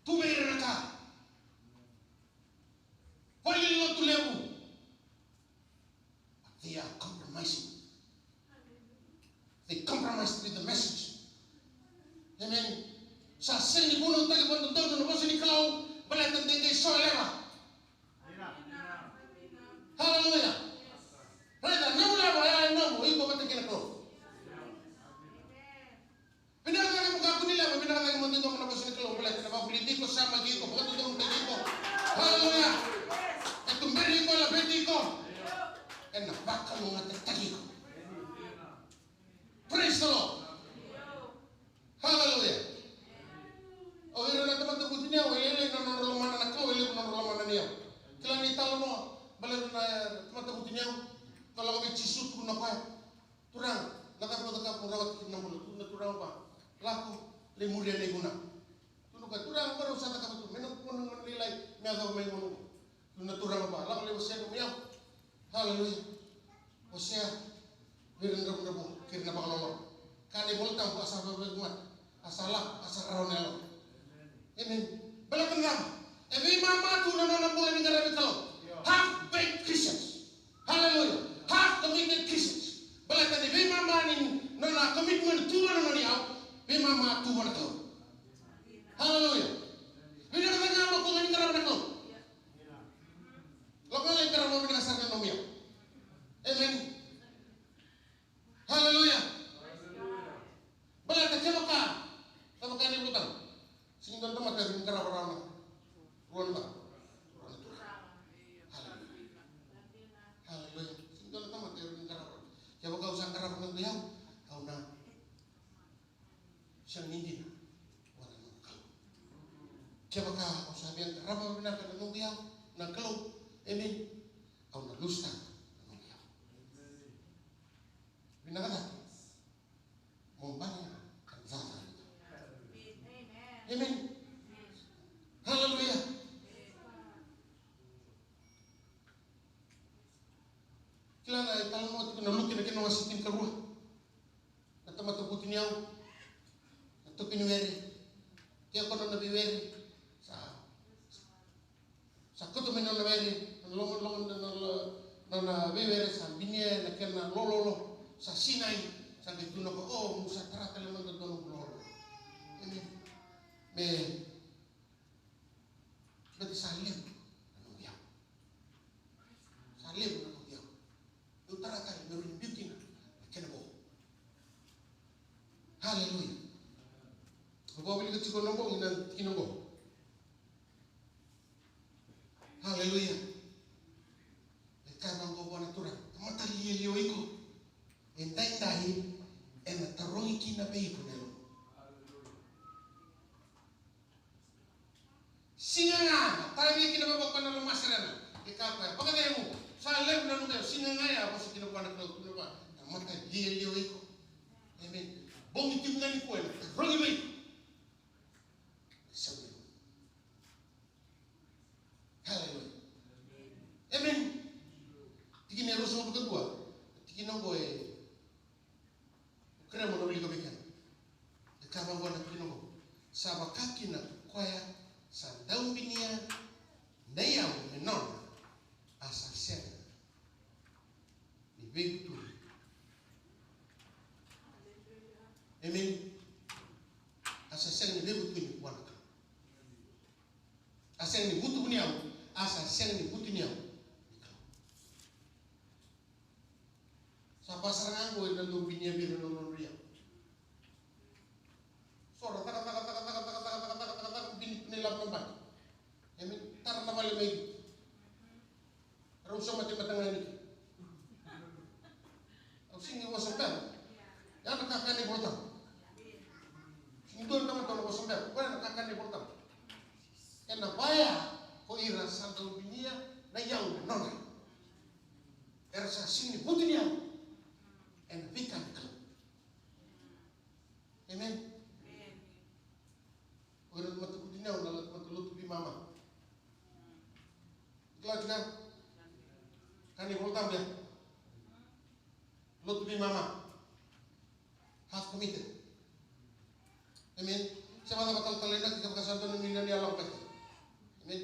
Tu meron ka. Wala yung lotu lewu. They are compromising. They compromise with the message. Amen. Sa sini puno tayo pang doon na sini kau balatan din kay so leva. Hallelujah. Reda namu leva ya namu iko batekin ko. Pinakatay mo ka kunila, pinakatay mo din ko na sini kau balatan na politiko sama dito, boto dong dito. Hallelujah. Etumberi ko la betiko. And the back of the Tagico. Praise the Lord. Hallelujah. Oh, you don't have to put in your way, and no Roman and a coil, no Roman and you. Clanitano, Balana, Matabutinio, Tolovici Suit, Kunapa, Turan, Natapo the Capura, Naturaba, Laco, Lemuria Leguna. Turan, but of Santa Capu, Menopon, like Mother Memo, Naturaba, Lovely was said to me. Hallelujah. Hosea, Virendra, Kirna Balolo. Kani volta ko asa baguat. Asala, asa ronelo. Amen. Balakangam. Every mama tu na bulan ni ngarabi kalau. Half-baked Christians. Hallelujah. Half-committed Christians. Balakan every mama ni na commitment tu na niyaw. Every mama tu na kalau. Hallelujah. Bila ka mo kung ni ngarabi kalau. Lokal yang kerana mau mengasarkan nomia. Amen. Hallelujah. Balata kemaka. Sama kani butang. Sing don tomat dari kerana orang. Ruan ba. Hallelujah. Hallelujah. Sing don tomat dari kerana. Siapa kau usang kerana ng beliau? Kau na. Siyang hindi na. Wala nang kau. Siapa kau sabi ang kerana binakan ng beliau? Nang kalau. Amen. Kau nak lusta. Binakata. Membangun zahar. Amen. Hallelujah. Kila na kalau mau kita lukin na kina wasitin karua. Na tamataputin yaw. Na to pinuweri. Kia kono na biweri sa koto me na weri na vivere sa binie na kena lololo sa sinai sa dituna ko musa trata le manda dono lolo me berarti salim na dia tu trata le meru biutina kena bo haleluya ko bili ko tiko nombo ina kinongo haleluya karena go bona tura mata lio iko entai tahi ena tarongi kina bei punelo singa tahi kina baba kana lo masarana ke kapa pagademu sa lev na nunga singa ya bosi kina bana ko tuna ba mata lio iko amen bongi timnani ko ena tarongi bei sabu haleluya amen. Tiki ne roso buka dua, tiki nongo kena mo nobili ko bikan. Dekaba ngona tiki nongo. Saba kaki na kwaya sa daumbinia na yau menon asa sen. Ni begitu. Amen. Asa sen ni begitu ni kuana. Asa ni butu buniau, asa sen ni butu niau. Sapa serangan gue dan lumpinya biru non ria. Sora tak bin penilap lembat. Emi tar na balik lagi. Rusa mati matang ini. Aku sini wasam ber. Ya nak kakak ni botam. Sini don nama tono wasam ber. Kau nak kakak ni botam. Kena baya ko ira santa lumpinya na yang non. Ersa sini putihnya. And become clean. Amen. Orang matu kudinya udah matu lutu bi mama. Kelas kan? Kan ibu tahu ya. Lutu bi mama. Half committed. Amen. Siapa nak bakal talenta kita bakal dono milion ya Allah pasti. Amen.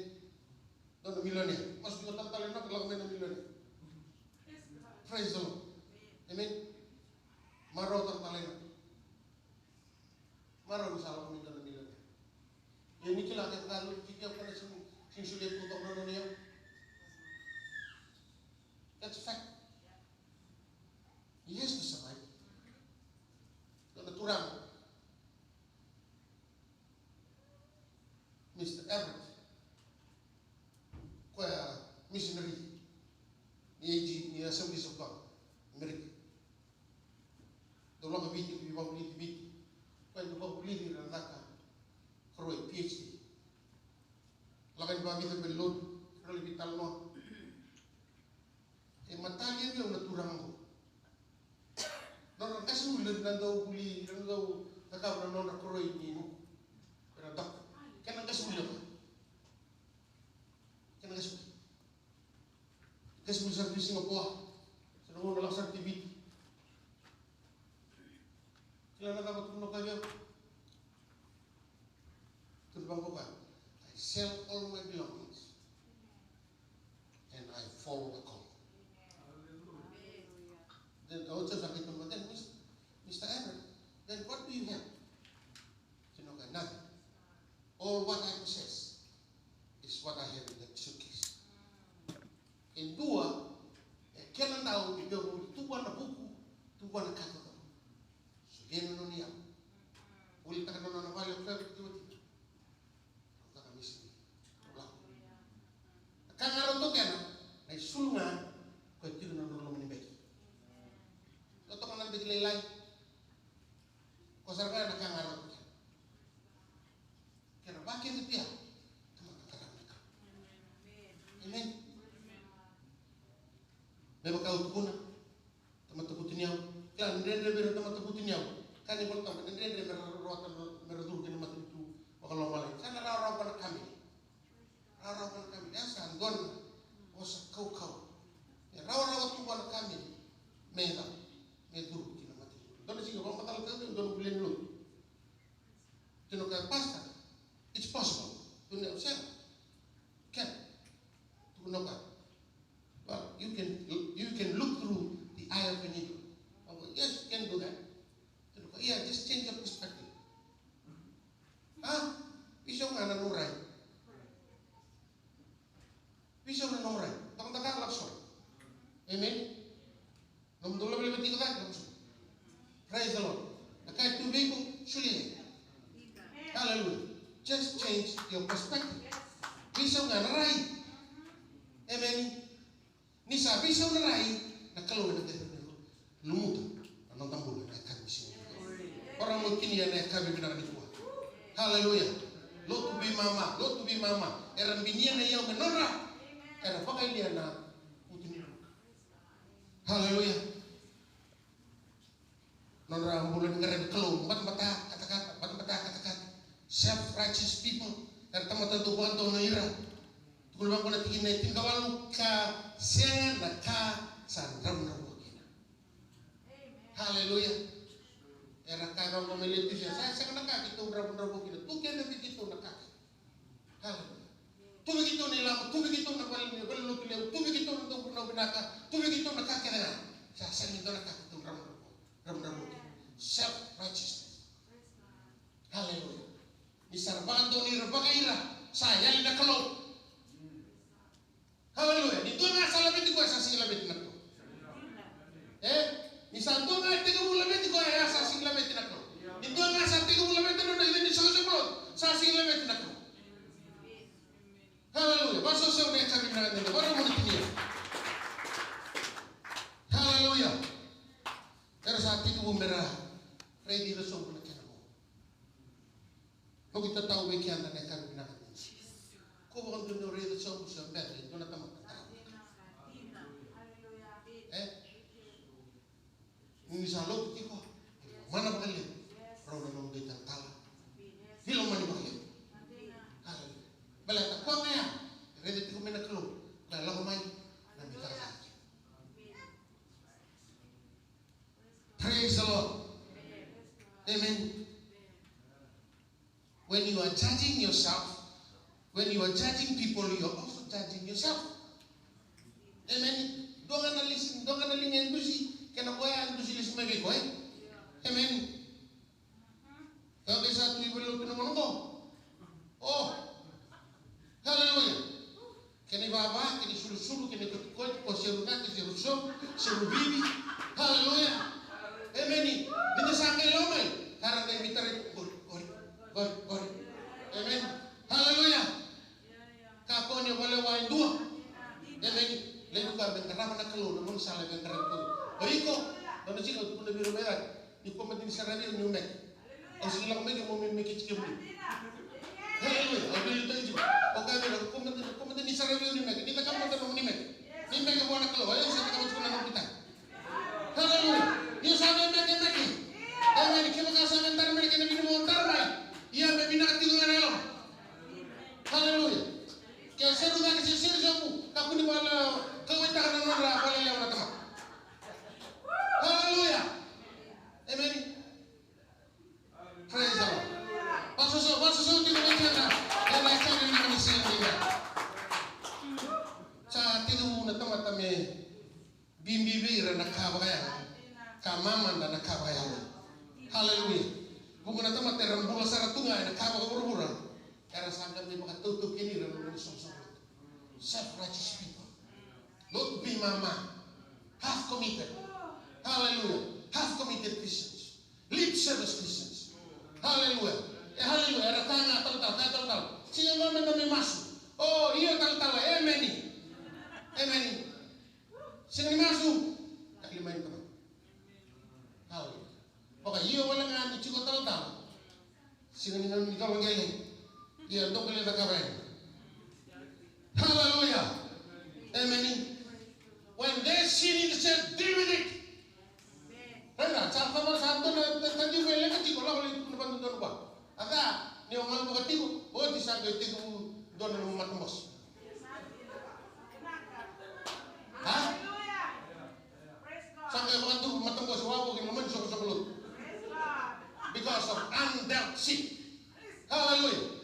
Dono milion ya. Mas juga talenta kalau main milion. Praise the Lord. Amen. Maro talenta. Maro misalnya kami dalam milion. Ini kila kita lalu jika pada sing sulit untuk menolongnya. That's a fact. He has to survive. Kalau turang, Mr. Everett, kaya missionary, ni Assemblies of God, Amerika. Tolong kebiti, bibang beli, kaya bibang beli di rantaka, kroy PhD. Lakan babi tu belon, kroy vital no. Matanya dia udah turang ko. Nona kasi ulit nandau buli, nandau nakab na nona kroy ni mo. Pero tak, kaya kasi ulit. Kaya kasi ulit. Kasi ulit sa Singapore, sa nung nalaksak TV. Kailan nakapatunog kayo? Turbang ko ka. I sell all my belongings and I follow the call. Then I was just like, then Mr. Everett, then what do you have? You know, nothing. All what I possess is what I have in the suitcase. In dua, kailan daw ito tuwa na buku, tuwa na kato. Viene non ia. Uli taka non vale o febbre tutti. Taka misi. Kangaro to kana, ai sulunga ko tiru non lo meni beki. To kana beki lelai. Ko sarga na kangaro to. Kera bakit itu dia? Amen. Beba kau tukuna. Tama tukutin yaw. Klan ndende bero tama tukutin yaw. Kan ibu tahu, ndende meredur kena mati itu. Kalau malah, sana rawan kami. Rawan kami. Asa don. Osa kau. Ya rawan tuan kami. Meda. Medur kena mati. Don sih kalau matal kami don bulan lu. Tino kan pasta. ngana nurai. Bisa na nurai. Tong takak langsung. Amen. Nom dulu beli beti kita langsung. Praise the Lord. Nakai tu bego sulit. Hallelujah. Just change your perspective. Bisa ngana rai. Amen. Ni sa bisa ngana rai. Nakalo na tayo. Lumutan. Anong tambol na kabisi. Orang mungkin ya na kabi binar ni kuah. Hallelujah. Lo tu bi mama. Eran binia na yau menora. Era pakai dia na putin. Hallelujah. Nora ambulan ngeren kelung bat mata kata-kata. Self-righteous people. Era tamatan tu buat tu noira. Tukul bang kona tingin na itin kawalu ka siang na ka sandram na bukin. Hallelujah. Era kaya memilih itu saya nak kaki tu berapa kilo. Tu kena begitu nak kaki. Hallelujah. Tu begitu ni lama. Tu begitu nak balik pilih. Tu begitu untuk pernah binaka. Tu begitu nak kaki dengan. Saya itu nak kaki tu berapa. Self righteousness. Hallelujah. Disarbanto ni rebaga ira. Saya tidak kalau. Hallelujah. Itu nggak salah betul kau asasi lebih nak tu. Misalnya nggak 30 lebih kau asasi lebih nak tu. Itu nggak 30 lebih tu nak ini sebelum asasi lebih nak tu. Hallelujah. Pasal saya nak cari nak ni. Baru mau ni. Hallelujah. Terus hati tu merah. Ready resong pun nak kena. Kau kita tahu bagian dan nak cari nak ni. Kau bukan tu ready resong pun sampai. Itu nak tamat. Ini salok tiko. Mana bakal? Orang orang dia tala. Hilang mana bakal? Hallelujah. Bala tak kau maya. Ready tiko mena kelo. Kalau main nanti tak. Praise the Lord. Amen. When you are judging yourself, when you are judging people, you are also judging yourself. Amen. Don't analyze indusi. Kena kau yang indusi list mereka kau. Amen. Kalau kita satu ibu lu kena mana? Oh, hallelujah. Kena bapa, kena sulu, kena kau serunak, kena seru bibi. Hallelujah. Amen. Ini sangat lama. Karena dia bicara God. Amen. Hallelujah. Kau ni boleh wain dua. Amen. Lalu kau berkenapa nak keluar, namun salah berkenapa. Oiko, dono sih kalau tu pun lebih rumah, ni kau mesti disarani ni umek. Aku bilang mereka mau memiliki cikgu. Hallelujah. Aku bilang itu. Oke, kau mesti disarani ni umek. Ni tak kamu tak mau ni umek. Ni umek yang buat keluar. Ayo saya kamu cuma nak kita. Hallelujah. Ni sama umek. Amen. Kita kasih mentar mereka ni minum mentar mai. Ia membina hati dengan elok. Hallelujah. Kau seru nak seru kamu. Kamu ni malah kau tak nak nora boleh lewat teman. Hallelujah. Amen. Praise the Lord. Pasal kita bicara dan macam ni manusia ni. Saat itu nak teman-teman bimbi nak kabaya, kamama nak kabaya. Hallelujah. Bukan nak teman teram bola saratunga nak kabaya berburan. Karena sangat ni pakai tutup ini dan bersama-sama. Self-righteous people. Don't be mama. Half committed. Hallelujah. Half committed Christians. Lip service Christians. Hallelujah. Hallelujah. Ada tanya tal. Siapa yang masuk? Oh, iya tal. Amen. Siapa yang masuk? Tak lima yang teman. Hallelujah. Pokok iya walang ani cukup tal. Siapa yang nikah mengeleng? Iya untuk beli tak kabar. Hallelujah. Amen. When they sin in the church, deal with it. Rena, sampai mana satu nanti boleh kan tiga lah boleh depan tuan lupa. Ada ni orang bukan tiga, oh di sana tiga don rumah tembus. Hah? Sampai bukan tu rumah tembus, wah bukan rumah sok. Because of undealt sin. Hallelujah.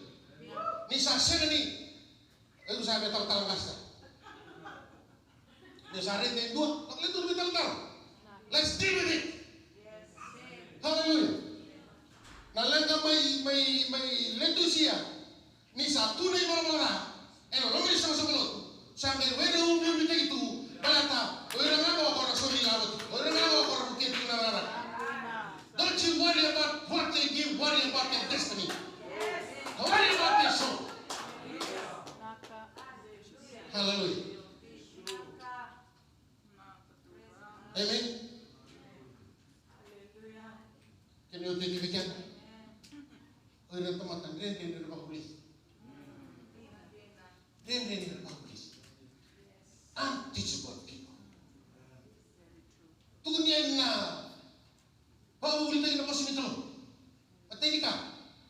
Ni sahaja ni, itu saya betul ngasih. Ni sehari ni dua, tak boleh tu betul. Let's deal with it. Hallelujah. Nalangka may letusia. Ni sa tunay malamala. Eno lomri sama-sama lo. Sampai wede umbi itu balata. Wede ngapa kau nak soli lawat. Wede ngapa kau nak bukit tunarara. Don't you worry about what they give. Worry about their destiny. Worry about their soul. Hallelujah. Amen. Can you take it again? Orang tematan dia bagus. Dia bagus. Unteachable people. Dunia na. Bawa ulit lagi lepas ini kalau. Patay ka.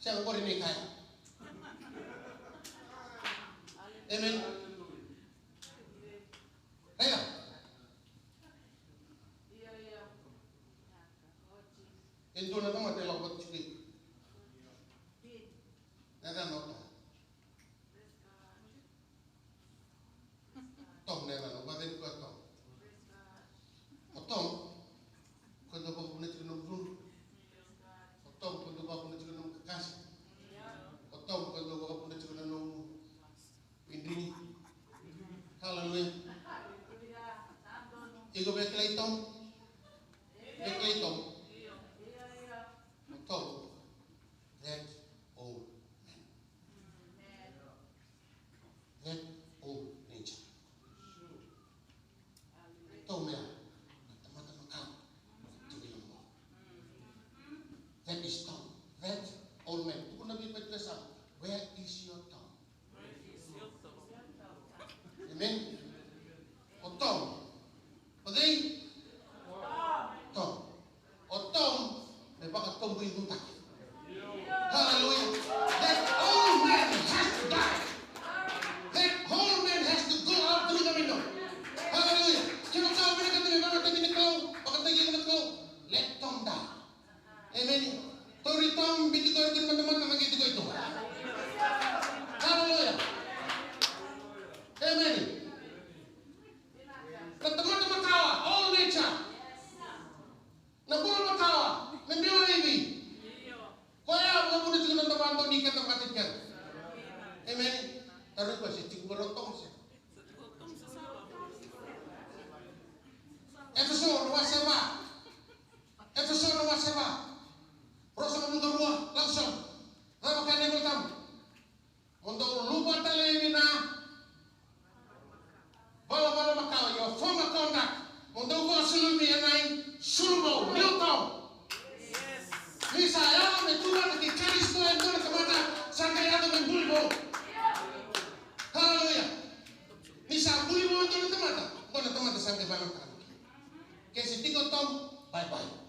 Siya ko rin ay kaya. Amen. Kaya. Ito na naman tayo lakot sige. Nagano ka? Tom na naman. Ubatin ko ito. Tom, kung ba po na sila ng blue? Tom, kung ba po na sila ng kakasi? Tom, kung ba po na sila ng pindini? Hallelujah. Ikaw ba kilay Tom? Kilay Tom? Tom, that old man. That old nature. Tom ya, teman-teman kamu, itu bilang mo. That is Tom. That old man. Kung nabi pagkasama, where is your Tom? Amen. O Tom, okay? Tom. O Tom, may baka Tom ko yung buta. Hallelujah. That old man has to die. That old man has to go out through the window. Hallelujah. Kaya kau pinagkata may mga tagin ikaw, baka tagin ikaw, let Tom die. Amen. Tori Tom, binti ko yung teman-teman na nagito ko ito. Hallelujah. Amen. Na teman-teman tawa, all nature. Nagulong matawa, nandiwa ini. Kaya mo muna siya ng tamanto, di ka tamatit ka. Amen. Taruh ko siya, tigo berotong siya. Efeso nomor 7. Rosa nomor 2 langsung. Lama kan yang pertama. Untuk lupa telemina. Bala-bala makau, your former conduct. Untuk kau sulumi yang lain, sulmo, Newton. Misaya, metulah ke Kristo yang tu kemana? Sampai ada membulbo. Haleluya. Misa bulbo itu teman-teman. Mana teman-teman sampai bangun kan? Kasi tigo Tom, bye-bye.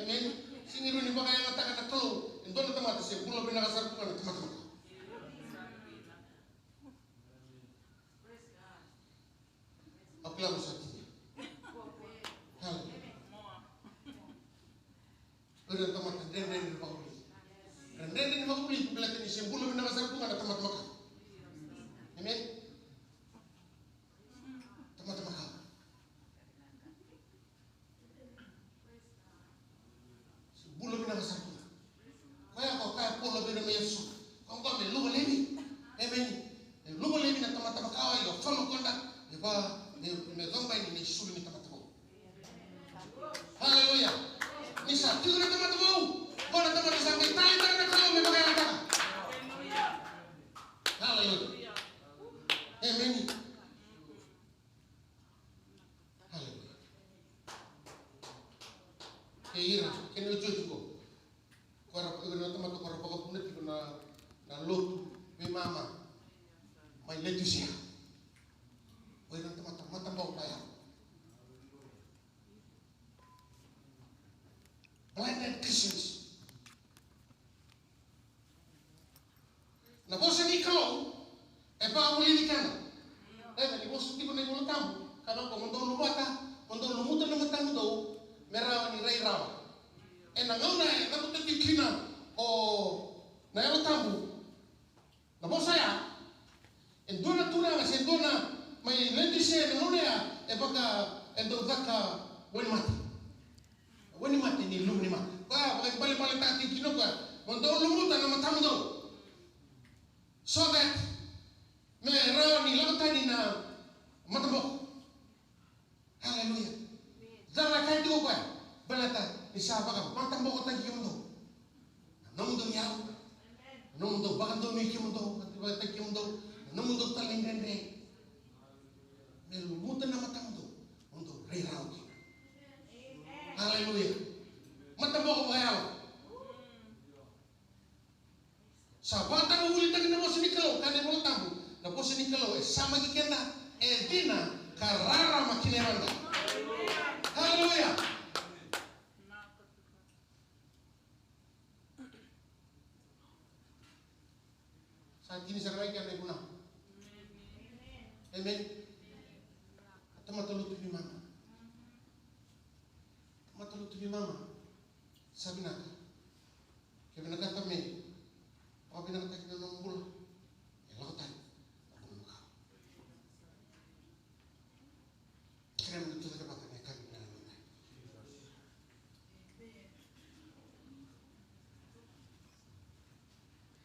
Amen. Siniru ni baka yang ngatakan na clue. Ito na teman siya. Bulo binakasar ko na teman-teman. Aplausos sa tinya. Haleluya. Udah teman-teman, den di bakulis. Den di bakulis, belakang ni siya. Bulo binakasar ko na teman-teman. Amen. Teman-teman kau. Bulo binakasar ko. Kaya pulo binakasar. Kung kami lumalebi. Amen. Lumalebi na teman-teman kau. Yung follow conduct. Diba? May gambay ni suli ni teman-teman. Hallelujah. Nisa, tigo na teman-teman. Kung na teman-teman sampai tayo na kau. May bagay na. Hallelujah. Amen. Hallelujah. Kaya kinujuju ko. Kora teman-teman kora pagkapunit ko na lot may mama. May letus siya. Wala nang teman-teman matambang kaya. Blinded Christians. Nabosan ikaw, pauli ka na. Nabosan di ko na yung tamu. Karena kung mandong lumata, mandong lumutan naman tamu daw, merawan ni Ray Rawa. Nangaw na, nabutan yung kina, o nayalo tamu. Nabosan ya, doon na tunang, kasi doon na, may lenti siya, nangaw na ya, baka, doon ka, wani mati ni lum ni mati. Kaya balik-balik tati kino ka, mandong lumutan naman tamu daw. Isaba ka matang boko tagi mundo. Namundo yaw. Namundo bakando mi kimundo, atiba tagi mundo. Namundo talingende. Melu muta na matang mundo. Mundo reirau. Haleluya. Matang boko yaw. Sabata uli tagi na mo sinikalo, kane mo tambu. Na po sinikalo sama gikenda dina karara makineranda. Haleluya. Saat ini saya rakyat naik guna. Amen. Teman-teman lutu ni mama. Teman-teman lutu ni mama. Sabi nak. Kaya nakata me. Papi nakata kita nombol. Lakukan. Aku muka. Kira begitu saja patahnya kami dengan kita.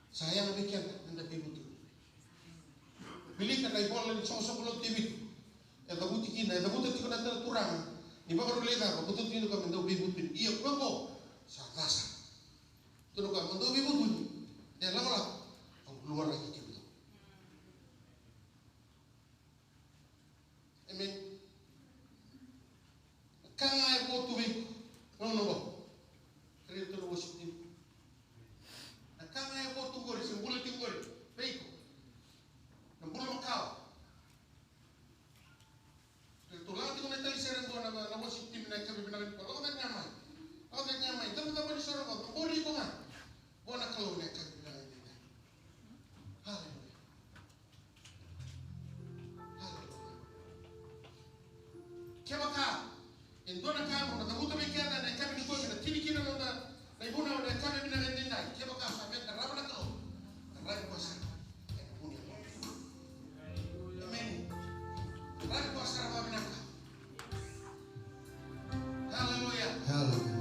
Saya demikian hendak begitu. Beli kan naik bola di sosok lo TV. Yang kamu tikin, yang kamu tikin nanti kurang. Ni baru lihat apa betul itu kami hendak begitu. Iya kau rasa. Tuh kami hendak begitu. Dia lama aku keluar lagi gitu. Amen. Kang ay po tuwing no. Kredo no worship team. Kang ay po tunggori, simbolo tunggori. Baiko. Nambulo makao. Tulang ko na tali serang ko na worship team na kami binagay ko. Ako nyamay. Tama-tama ni sorong ko. Ori ko nga. Bona kalau na kami binagay nila. Hallelujah. Kaya baka endo na kamo na kamuto may kaya na kami nito na tinikina na ibuna na kami binagay nila. Kaya baka sabi karama na kao. Karama ko sa. Amen. Karama ko sa rama binaka. Hallelujah. Hallelujah.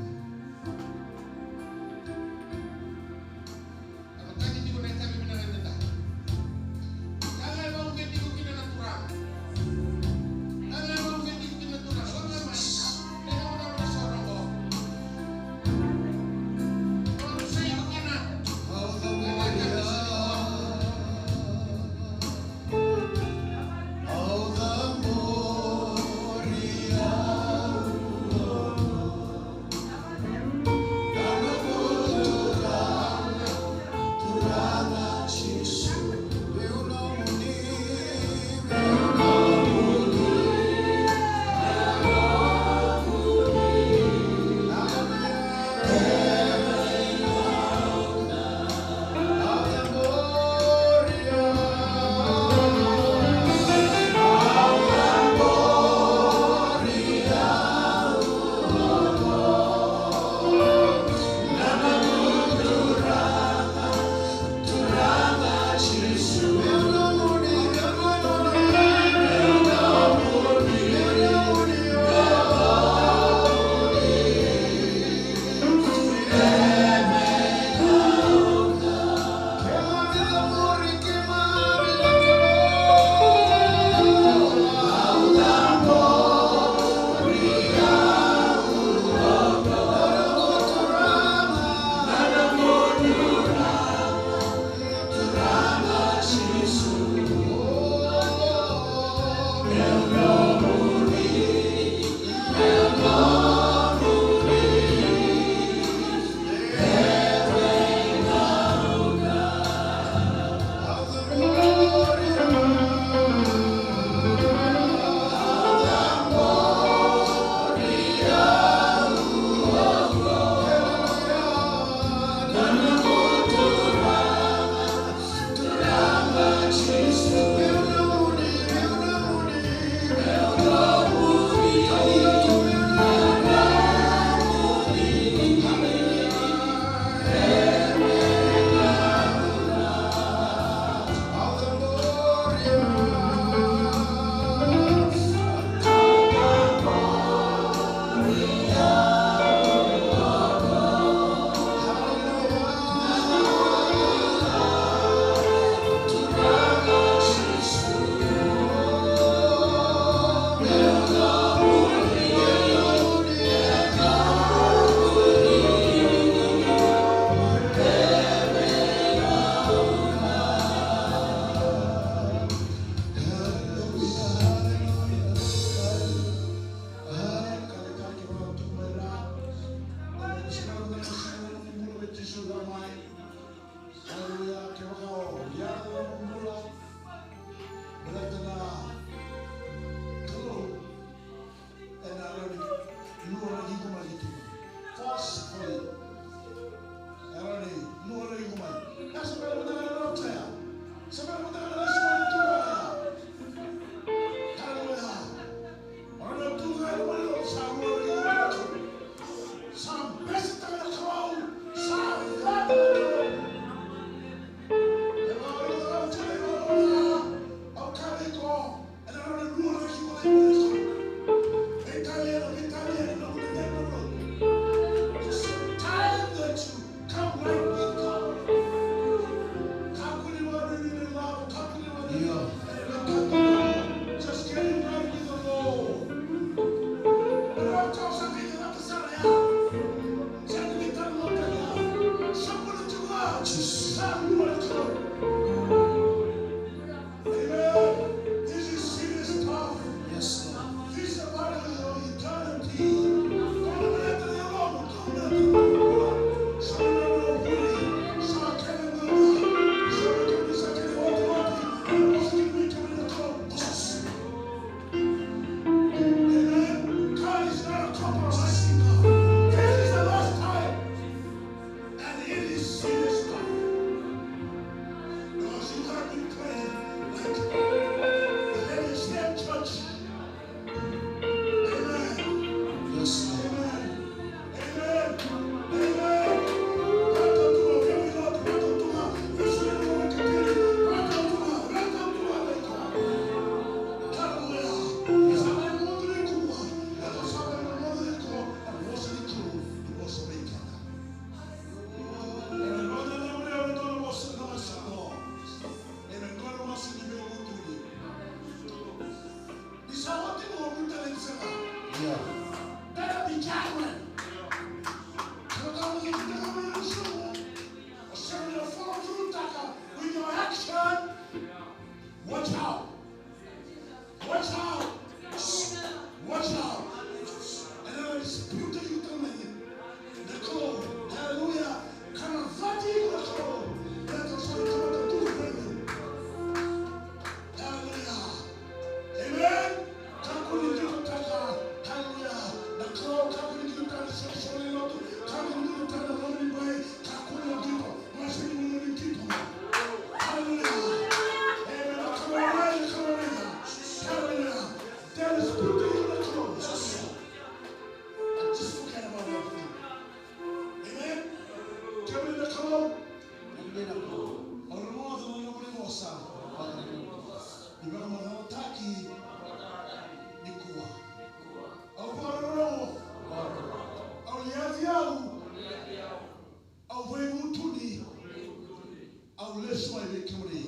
mai de kemuri.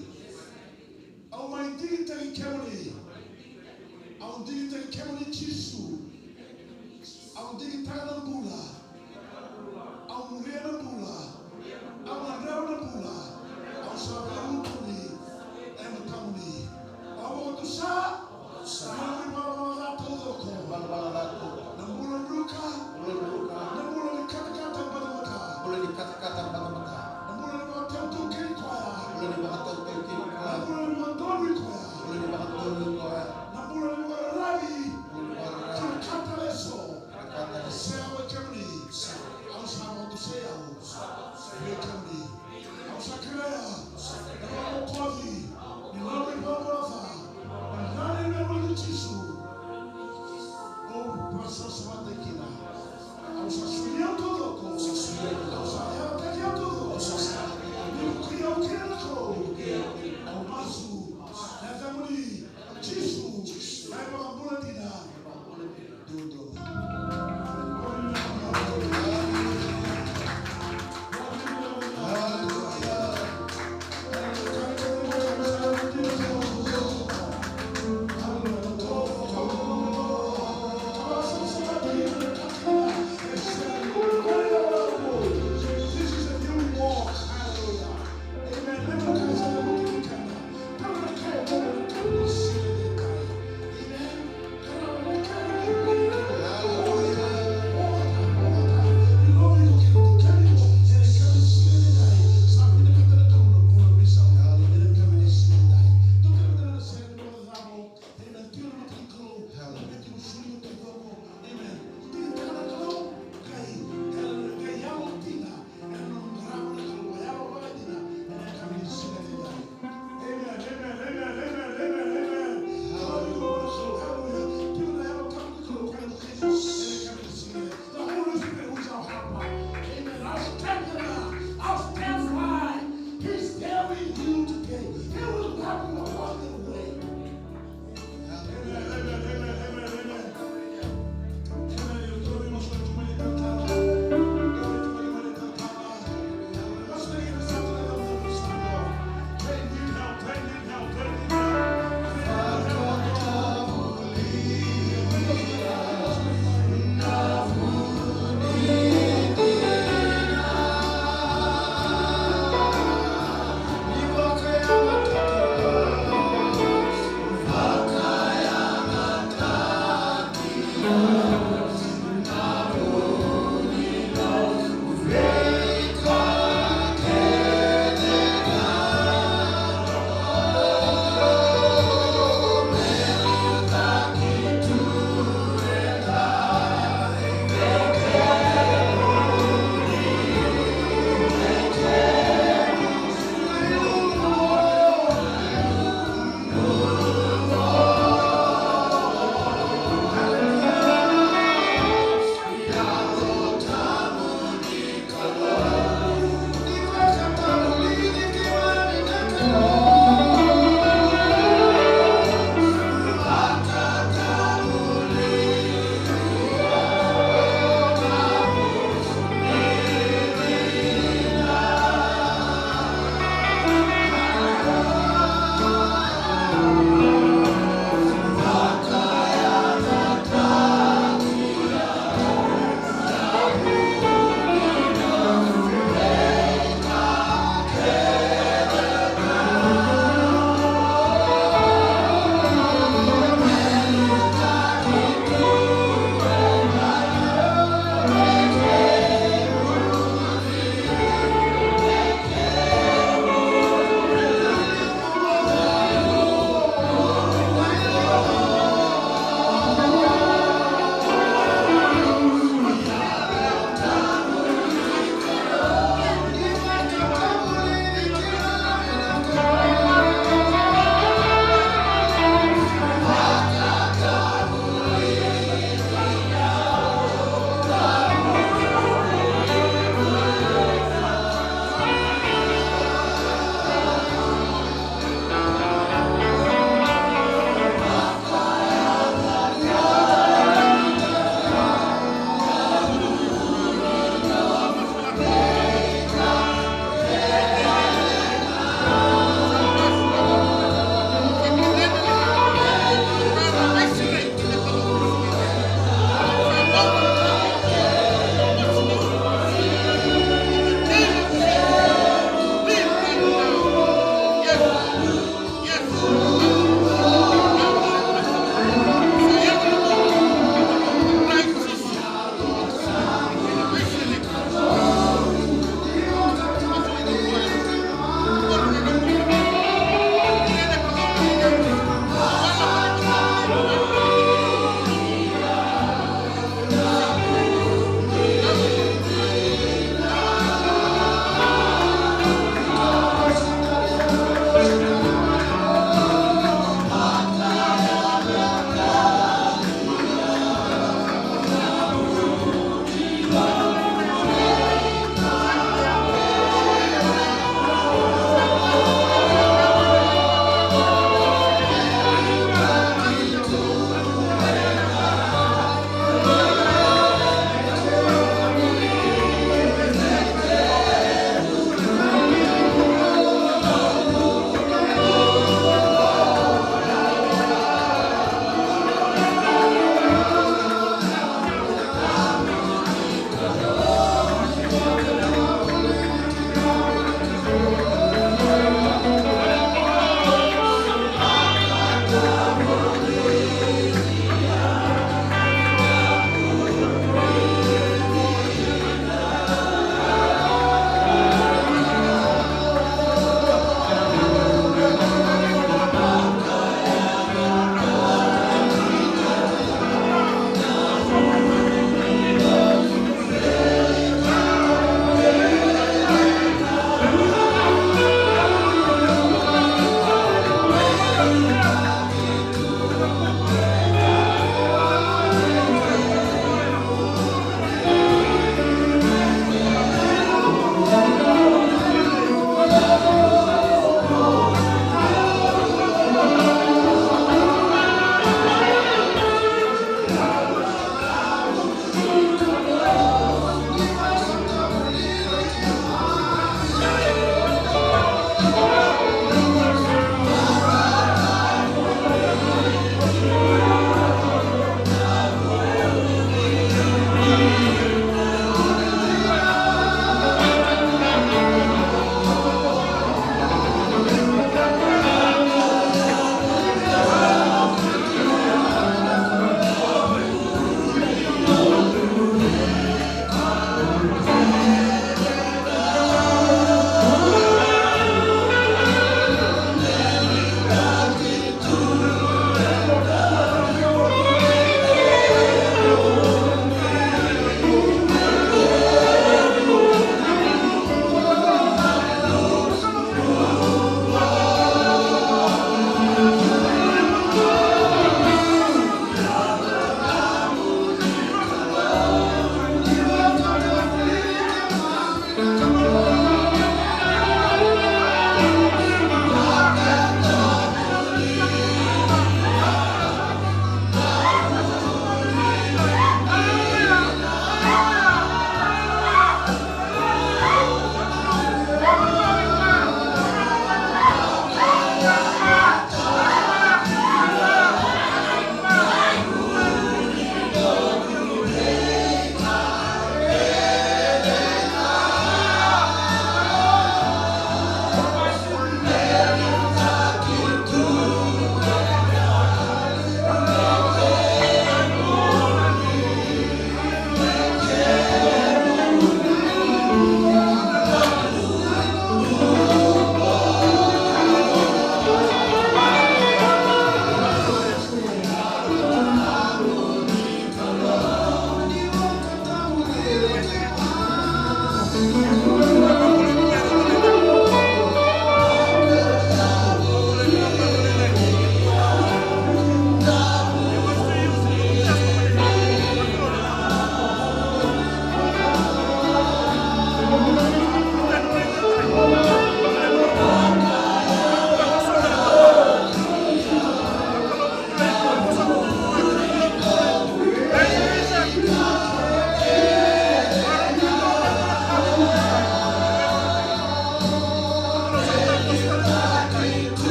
Au mai digitali kemuri. Au digitali kemuri chisu. Au digitali bula. Au muriana bula. Au mandrauna bula. Au sababu kuni. Ema kamuni. Au otusa. Sahawi bala toko. Namula luka. Namula likata batamata. Namula bakatau kwaya. Namula mandori kwaya. Namula rabi. Kata leso. Sewa kemuni.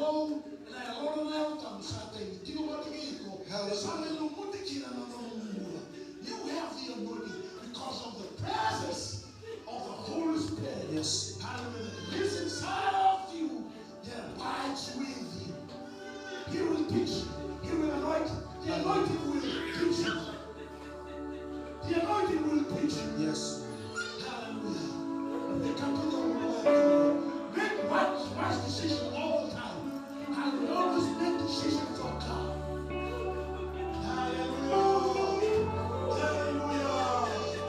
long na lolo na utam sa te tio mo tingiko sa me no mutikina na no mula. You have the anointing because of the presence of the Holy Spirit. Yes. Hallelujah. Lives inside of you, that abides with you. He will teach you. He will anoint. The anointing will teach you. The anointing will teach you. Yes. Hallelujah. But they come to the make wise decisions all the time. I will always make decisions for God. Hallelujah. Hallelujah.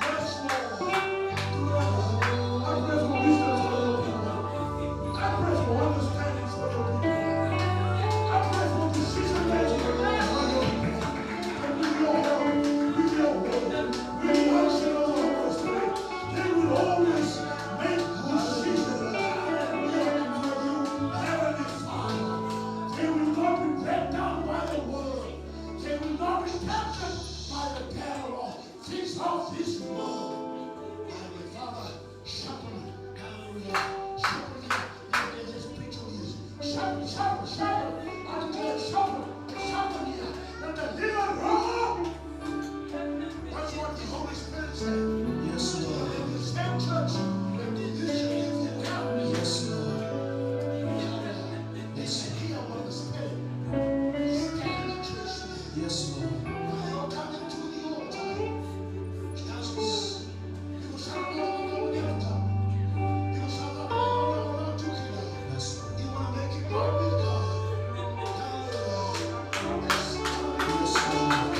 Yes, Lord. I pray for wisdom for your people. I pray for understanding for your people. I pray for decision making for your people. And with your help, with your word, with the unction of the Holy Spirit, they will always make decisions. Hallelujah for you, Heavenly Father. They will not be brought down by the world. They will not be captured by the devil or things of this world. Hallelujah, Father, sharpen, hallelujah, sharpen him, and his spiritual ears. Sharpen, sharpen, sharpen, hallelujah, sharpen, sharpen here. Let the little roar. That's what the Holy Spirit said. Yes, Lord. In the same church, when the vision is the account. Yes, Lord. They said, hear what the Spirit is telling the church today. Yes, Lord. When they all come into the altar, hallelujah, you will shout, no, no, no, never come. You will shout, no, no, no, no, no, took it out. Yes, Lord. You want to make it right with God. Hallelujah. Yes, hallelujah.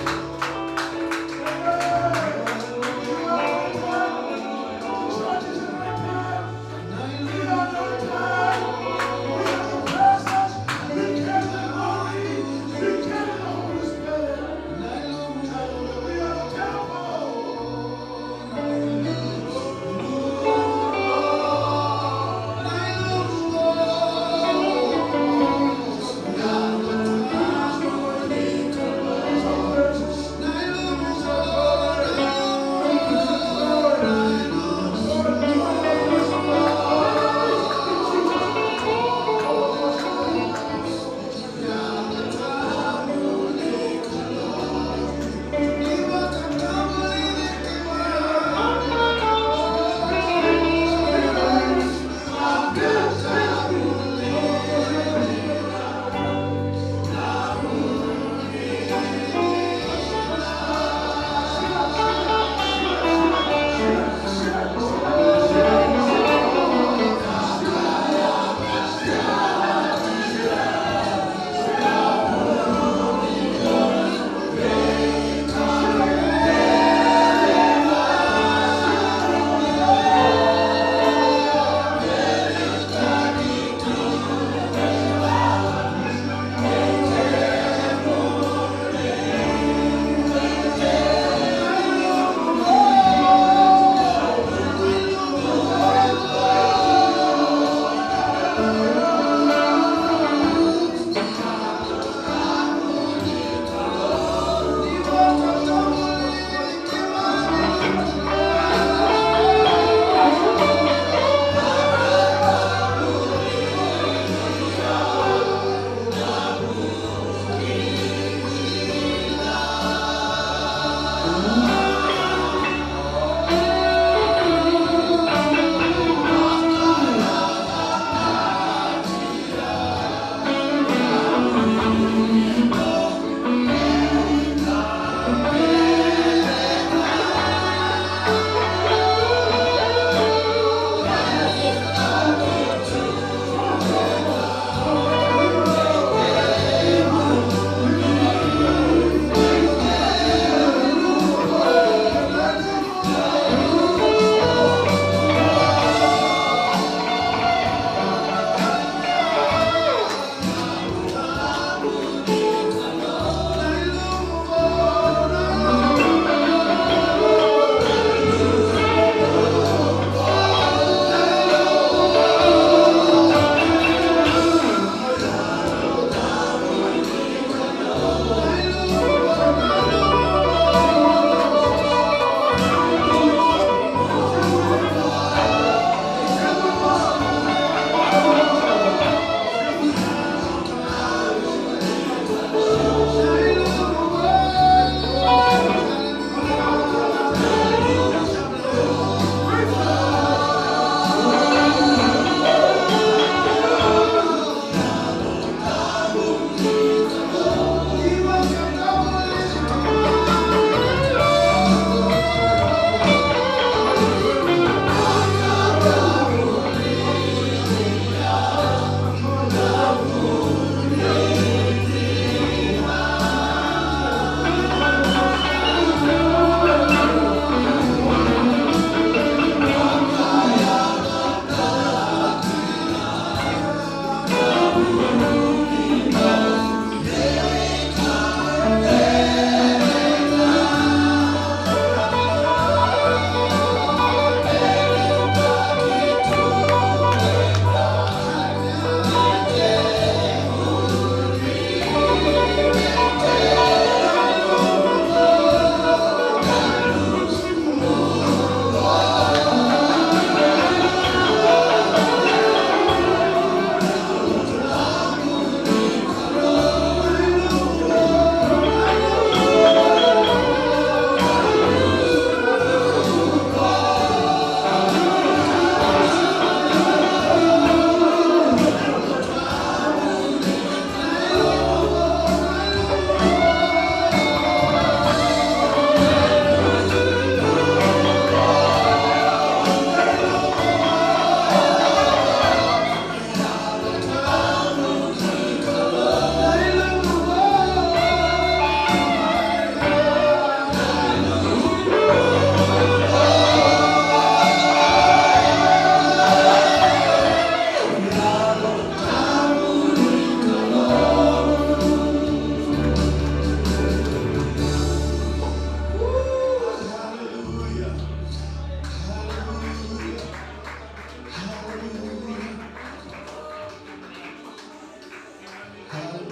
Yes.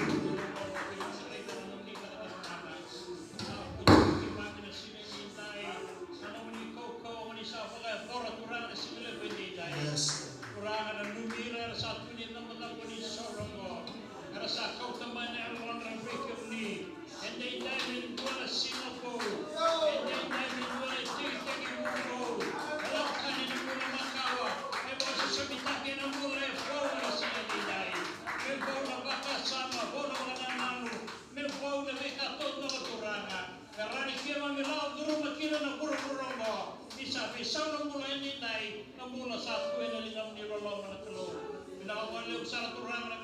Sa turang na